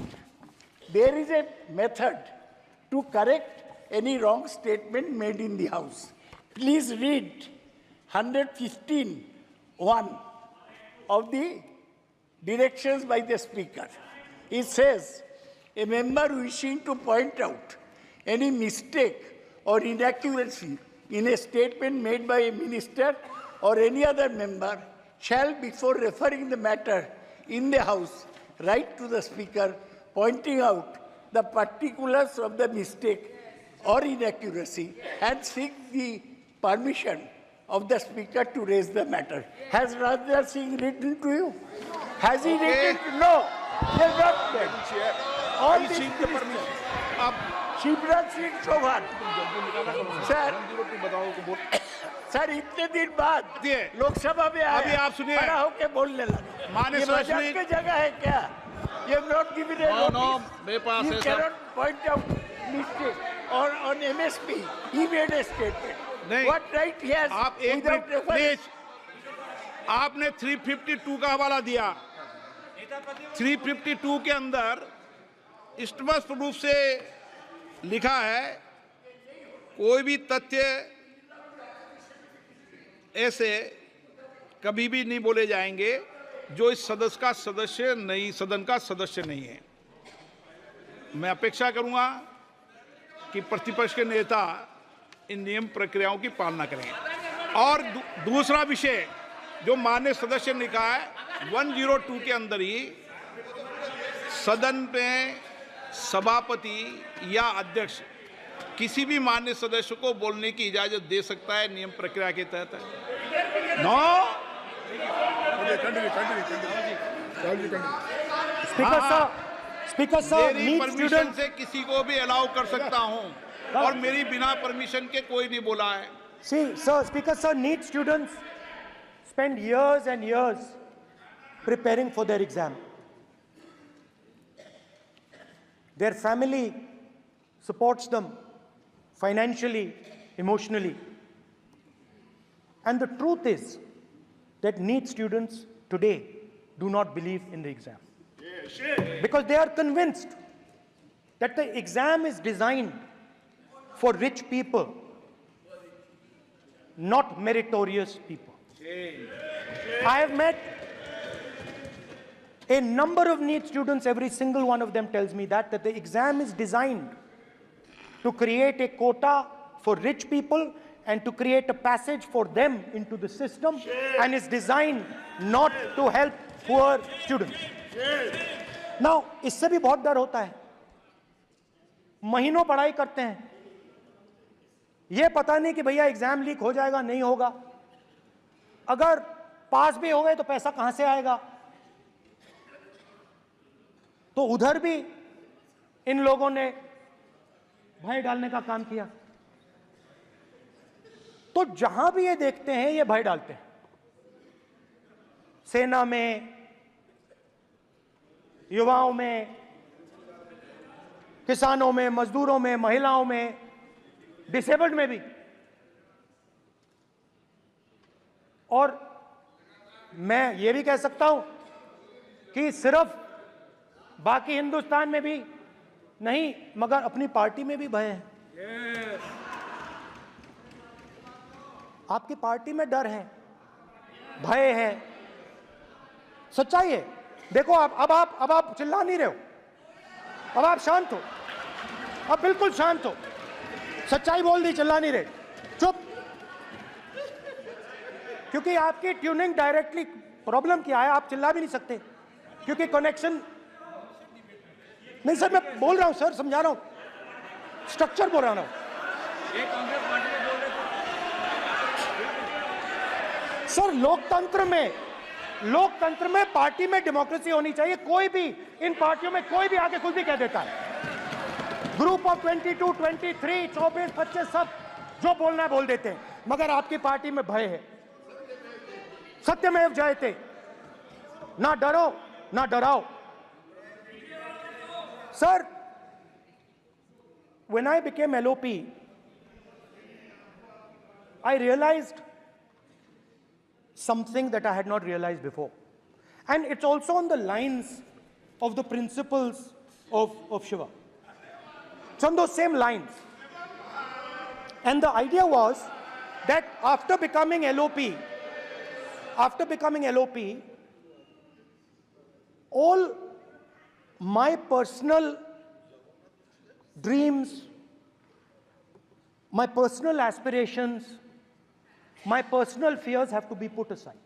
There is a method to correct any wrong statement made in the House. Please read 115(1) of the directions by the Speaker. It says, a member wishing to point out any mistake or inaccuracy in a statement made by a minister or any other member shall, before referring the matter in the House, write to the Speaker pointing out the particulars of the mistake or inaccuracy and seek the permission of the Speaker to raise the matter. Has Rajnath Singh written to you? Has he written? No, he has not done. All these ministers. Shivraj Singh Chouhan sir इतने दिन बाद लोकसभा में अभी आप सुनिए, खड़ा होकर बोलने लगे। माननीय मजाक की जगह है क्या? You have not given a notice. मेरे पास You है cannot point out mistake. Or on MSP, he made a statement. नहीं, What right he has? आप एक मिनट प्लीज। आपने 352 का हवाला दिया। 352 के अंदर स्पष्ट रूप से लिखा है, कोई भी तथ्य ऐसे कभी भी नहीं बोले जाएंगे जो इस सदस्य का सदस्य नहीं, सदन का सदस्य नहीं है। मैं अपेक्षा करूंगा कि प्रतिपक्ष के नेता इन नियम प्रक्रियाओं की पालना करें। और दूसरा विषय जो माननीय सदस्य ने कहा है, 102 के अंदर ही सदन में सभापति या अध्यक्ष किसी भी मान्य सदस्य को बोलने की इजाजत दे सकता है, नियम प्रक्रिया के तहत है। नो स्पीकर सर, मेरी परमिशन से किसी को भी अलाउ कर सकता हूं और मेरी बिना परमिशन के कोई नहीं बोला है। See, sir, Speaker sir, NEET students spend years and years preparing for their exam. Their family supports them financially, emotionally. And the truth is that NEET students today do not believe in the exam. Because they are convinced that the exam is designed for rich people, not meritorious people. I have met a number of NEET students, every single one of them tells me that the exam is designed to create a quota for rich people and to create a passage for them into the system, and is designed not to help poor students. Now, इससे भी बहुत डर होता है। महीनों पढ़ाई करते हैं, ये पता नहीं कि भैया एग्जाम लीक हो जाएगा, नहीं होगा। अगर पास भी हो गए तो पैसा कहां से आएगा? तो उधर भी इन लोगों ने भय डालने का काम किया। तो जहां भी ये देखते हैं ये भय डालते हैं। सेना में, युवाओं में, किसानों में, मजदूरों में, महिलाओं में, डिसेबल्ड में भी। और मैं ये भी कह सकता हूं कि सिर्फ बाकी हिंदुस्तान में भी नहीं, मगर अपनी पार्टी में भी भय है। आपकी पार्टी में डर है, भय है, सच्चाई है। देखो अब आप चिल्ला नहीं रहे हो, अब आप शांत हो, अब बिल्कुल शांत हो। सच्चाई बोल दी, चिल्ला नहीं रहे, चुप। क्योंकि आपकी ट्यूनिंग डायरेक्टली, प्रॉब्लम क्या है, आप चिल्ला भी नहीं सकते क्योंकि कनेक्शन नहीं। सर मैं बोल रहा हूं, सर समझा रहा हूं, स्ट्रक्चर बोल रहा हूं। सर लोकतंत्र में पार्टी में डेमोक्रेसी होनी चाहिए। कोई भी इन पार्टियों में कोई भी आके कुछ भी कह देता है। ग्रुप ऑफ 22, 23, 24, 25 सब जो बोलना है बोल देते हैं, मगर आपकी पार्टी में भय है। सत्यमेव जयते, ना डरो ना डराओ। Sir, when I became LOP, I realized something that I had not realized before. And it's also on the lines of the principles of Shiva. It's on those same lines. And the idea was that after becoming LOP, all my personal dreams, my personal aspirations, my personal fears have to be put aside.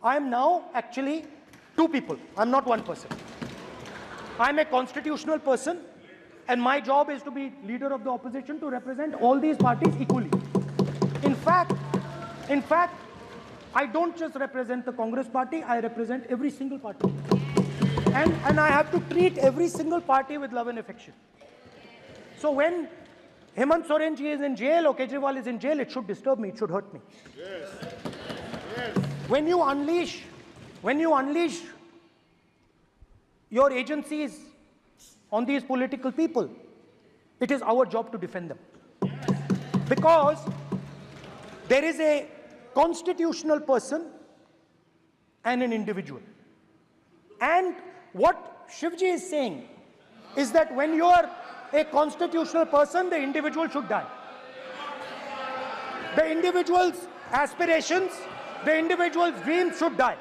I am now actually two people. I'm not one person. I'm a constitutional person, and my job is to be leader of the opposition, to represent all these parties equally. In fact, I don't just represent the Congress party, I represent every single party. And I have to treat every single party with love and affection. So when Hemant Soren ji is in jail or Kejriwal is in jail, it should disturb me, it should hurt me. Yes. Yes. When you unleash your agencies on these political people, it is our job to defend them. Because there is a constitutional person and an individual. And what Shivji is saying is that when you are a constitutional person, the individual should die. The individual's aspirations, the individual's dreams should die.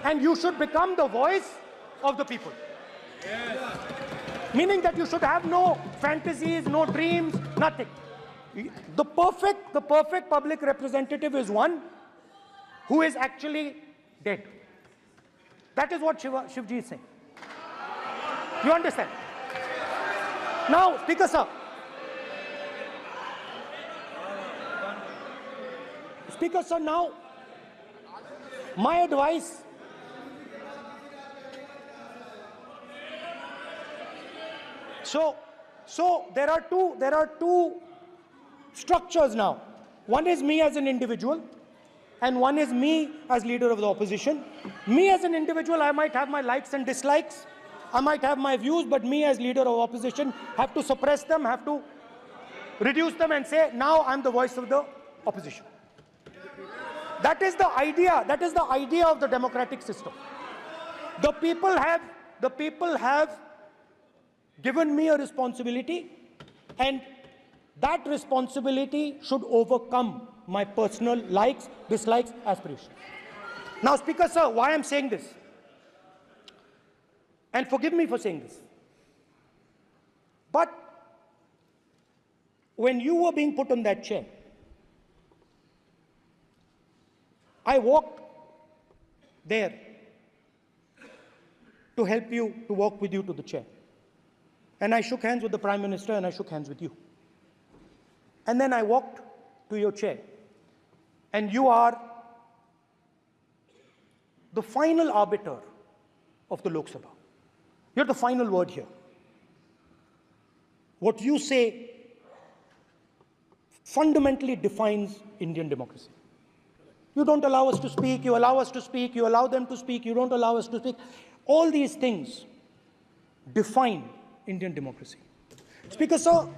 And you should become the voice of the people. Yes. Meaning that you should have no fantasies, no dreams, nothing. The perfect public representative is one who is actually dead. That is what Shivji is saying. You understand? Now, Speaker sir. Speaker sir, now, my advice. So there are two structures now. One is me as an individual, and one is me as leader of the opposition. Me as an individual, I might have my likes and dislikes, I might have my views, but me as leader of opposition have to suppress them, have to reduce them and say, now I'm the voice of the opposition. That is the idea of the democratic system. The people have given me a responsibility, and that responsibility should overcome my personal likes, dislikes, aspirations. Now, Speaker sir, why I'm saying this, and forgive me for saying this, but when you were being put on that chair, I walked there to help you, to walk with you to the chair. And I shook hands with the Prime Minister, and I shook hands with you. And then I walked to your chair. And you are the final arbiter of the Lok Sabha. You're the final word here. What you say fundamentally defines Indian democracy. You don't allow us to speak, you allow us to speak, you allow them to speak, you don't allow us to speak. All these things define Indian democracy. Speaker sir,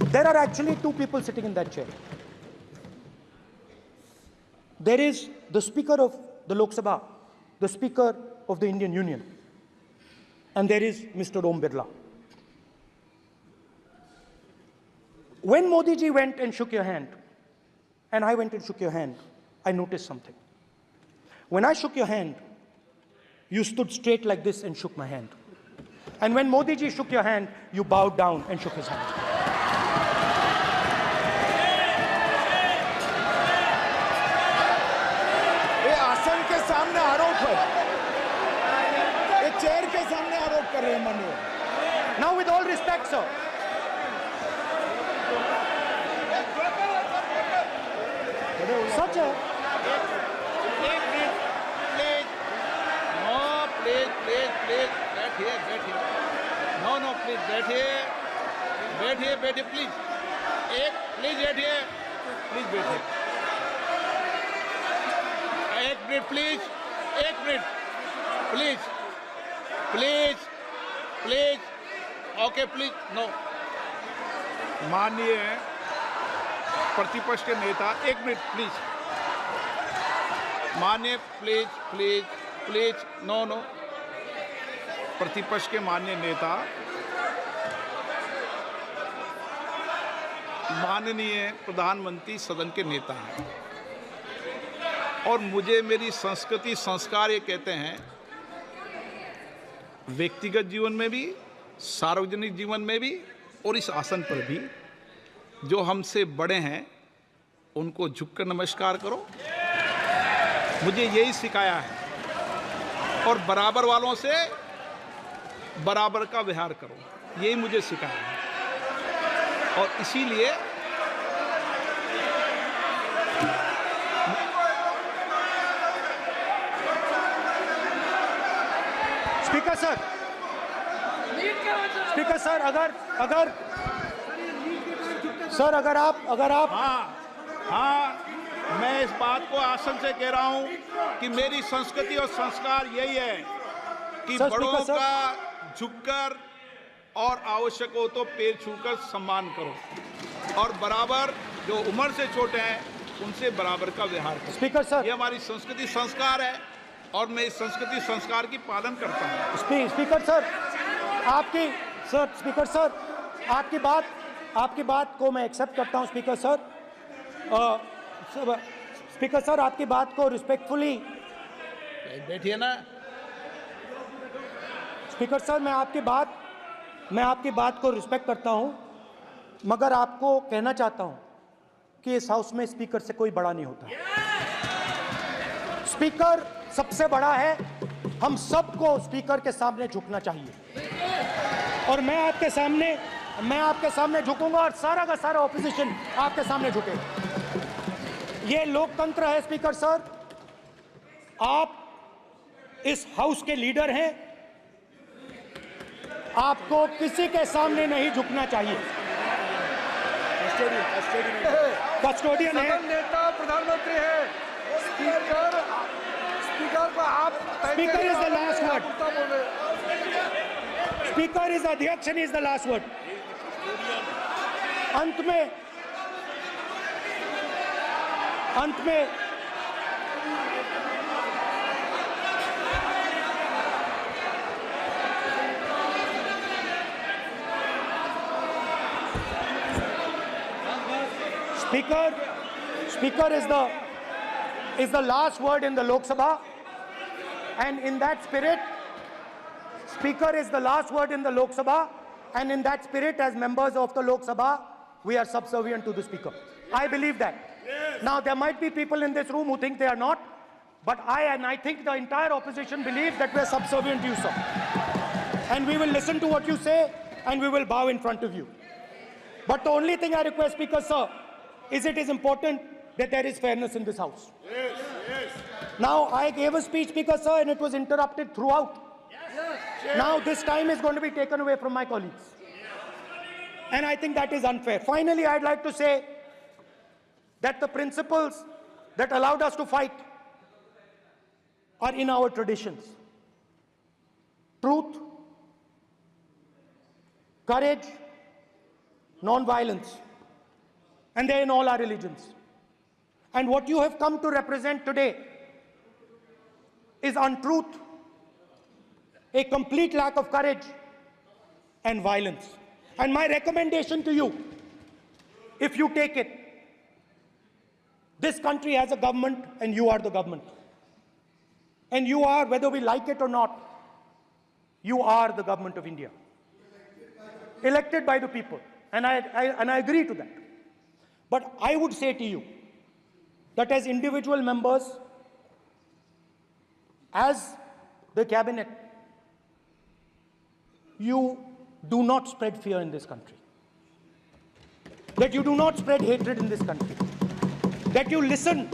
there are actually two people sitting in that chair. There is the Speaker of the Lok Sabha, the Speaker of the Indian Union, and there is Mr. Om Birla. When Modi ji went and shook your hand, and I went and shook your hand, I noticed something. When I shook your hand, you stood straight like this and shook my hand. And when Modi ji shook your hand, you bowed down and shook his hand. ये आसन के सामने आरोप है, ये chair के सामने आरोप कर रहे हैं माननीय। Now, with all respect, sir. Such a... बैठिए, प्लीज। प्लीज बैठिए, एक minute please, okay please, no. माननीय प्रतिपक्ष के नेता, एक मिनट प्लीज, माननीय प्लीज, नो। प्रतिपक्ष के माननीय नेता, माननीय प्रधानमंत्री सदन के नेता हैं, और मुझे मेरी संस्कृति संस्कार ये कहते हैं, व्यक्तिगत जीवन में भी, सार्वजनिक जीवन में भी, और इस आसन पर भी, जो हमसे बड़े हैं उनको झुककर नमस्कार करो। मुझे यही सिखाया है, और बराबर वालों से बराबर का व्यवहार करो, यही मुझे सिखाया है। और इसीलिए स्पीकर सर, अगर आप हाँ, मैं इस बात को आसन से कह रहा हूं कि मेरी संस्कृति और संस्कार यही है कि बड़ों का झुककर और आवश्यक हो तो पैर छूकर सम्मान करो, और बराबर जो उम्र से छोटे हैं उनसे बराबर का व्यवहार करो। स्पीकर सर, ये हमारी संस्कृति संस्कार है, और मैं इस संस्कृति संस्कार की पालन करता हूँ। स्पीकर सर, आपकी बात को मैं एक्सेप्ट करता हूँ। स्पीकर सर, आपकी बात को रिस्पेक्टफुली बैठिए ना। स्पीकर सर, मैं आपकी बात को रिस्पेक्ट करता हूं, मगर आपको कहना चाहता हूं कि इस हाउस में स्पीकर से कोई बड़ा नहीं होता। स्पीकर सबसे बड़ा है, हम सबको स्पीकर के सामने झुकना चाहिए, और मैं आपके सामने झुकूंगा और सारा का सारा ऑपोजिशन आपके सामने झुकेगा। ये लोकतंत्र है स्पीकर सर, आप इस हाउस के लीडर हैं, आपको किसी के सामने नहीं झुकना चाहिए। कस्टोडियन है, नेता प्रधानमंत्री है, स्पीकर को आप speaker is the last word, speaker is अध्यक्ष and is the last word. अंत में Speaker is the last word in the Lok Sabha, and in that spirit, Speaker is the last word in the Lok Sabha, and in that spirit, as members of the Lok Sabha, we are subservient to the Speaker. I believe that. Yes. Now, there might be people in this room who think they are not, but I think the entire opposition believes that we are subservient to you, sir. And we will listen to what you say, and we will bow in front of you. But the only thing I request, Speaker, sir, is it is important that there is fairness in this house. Yes, yes. Now, I gave a speech, Speaker, sir, and it was interrupted throughout. Yes. Now, this time is going to be taken away from my colleagues. And I think that is unfair. Finally, I'd like to say that the principles that allowed us to fight are in our traditions. Truth, courage, non-violence. And they're in all our religions. And what you have come to represent today is untruth, a complete lack of courage, and violence. And my recommendation to you, if you take it, this country has a government and you are the government. And you are, whether we like it or not, you are the government of India. Elected by the people. And I agree to that. But I would say to you that as individual members, as the cabinet, you do not spread fear in this country. That you do not spread hatred in this country. That you listen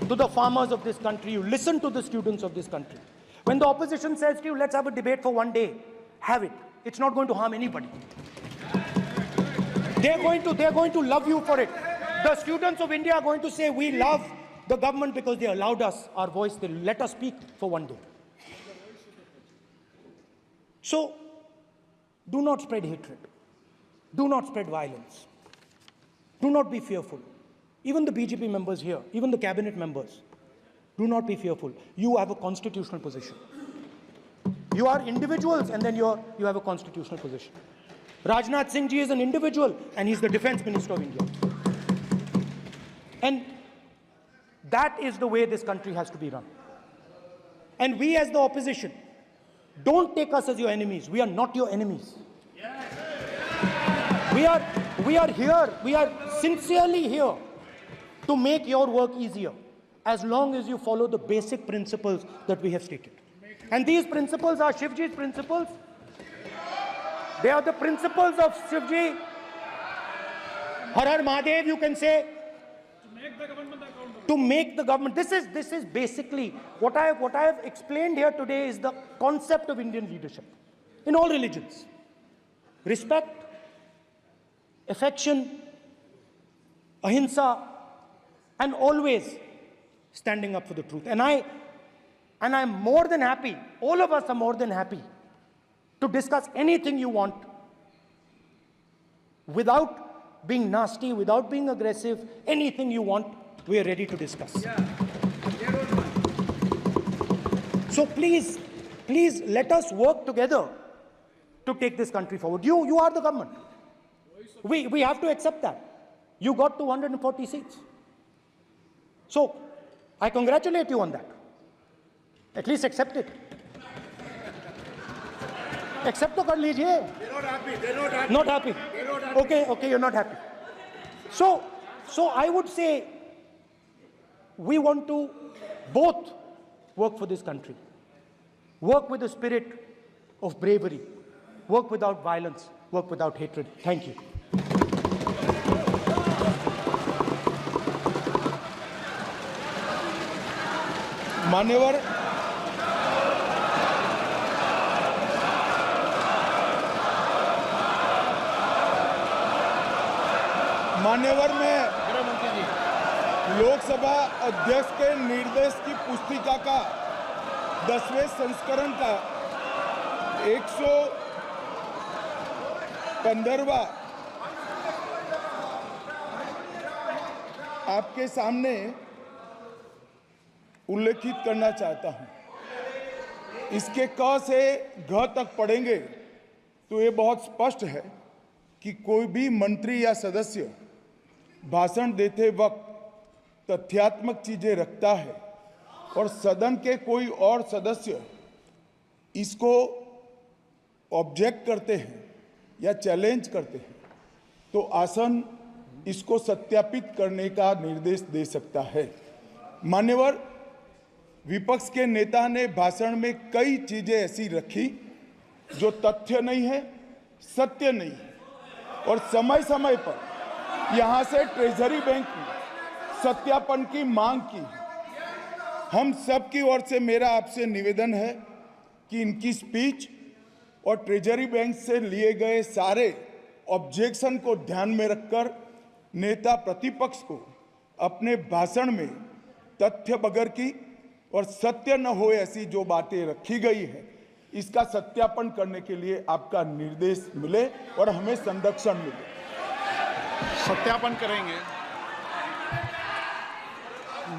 to the farmers of this country, you listen to the students of this country. When the opposition says to you, let's have a debate for one day, have it. It's not going to harm anybody. They're going to love you for it. The students of India are going to say, we love the government because they allowed us our voice, they let us speak for one day. So, do not spread hatred. Do not spread violence. Do not be fearful. Even the BJP members here, even the cabinet members, do not be fearful. You have a constitutional position. You are individuals and then you have a constitutional position. Rajnath Singh ji is an individual and he's the Defense Minister of India. And that is the way this country has to be run. And we as the opposition, don't take us as your enemies. We are not your enemies. We are here, we are sincerely here to make your work easier, as long as you follow the basic principles that we have stated. And these principles are Shivji's principles. They are the principles of Shivji. Har Har Mahadev, you can say. To make the government. This is basically what I have explained here today is the concept of Indian leadership in all religions. Respect, affection, ahimsa, and always standing up for the truth. And I'm more than happy, all of us are more than happy to discuss anything you want without being nasty, without being aggressive, anything you want, we are ready to discuss. So please let us work together to take this country forward. You are the government. We have to accept that. You got 240 seats. So I congratulate you on that. At least accept it. Accept to kar lijiye. They're not happy. They're not happy. Not happy. They're not happy. Okay, you're not happy. So I would say we want to both work for this country. Work with the spirit of bravery. Work without violence. Work without hatred. Thank you. मान्यवर में लोकसभा अध्यक्ष के निर्देश की पुस्तिका का 10वें संस्करण का 115वां आपके सामने उल्लेखित करना चाहता हूं। इसके क से घ तक पढ़ेंगे तो ये बहुत स्पष्ट है कि कोई भी मंत्री या सदस्य भाषण देते वक्त तथ्यात्मक चीजें रखता है और सदन के कोई और सदस्य इसको ऑब्जेक्ट करते हैं या चैलेंज करते हैं तो आसन इसको सत्यापित करने का निर्देश दे सकता है। मान्यवर, विपक्ष के नेता ने भाषण में कई चीजें ऐसी रखी जो तथ्य नहीं है, सत्य नहीं है और समय समय पर यहां से ट्रेजरी बैंक में सत्यापन की मांग की। हम सब की ओर से मेरा आपसे निवेदन है कि इनकी स्पीच और ट्रेजरी बैंक से लिए गए सारे ऑब्जेक्शन को ध्यान में रखकर नेता प्रतिपक्ष को अपने भाषण में तथ्य बगैर की और सत्य न हो ऐसी जो बातें रखी गई है इसका सत्यापन करने के लिए आपका निर्देश मिले और हमें संरक्षण मिले। सत्यापन करेंगे।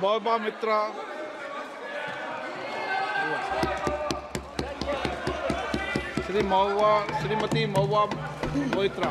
महुआ मित्रा, श्रीमती महुआ मोइत्रा।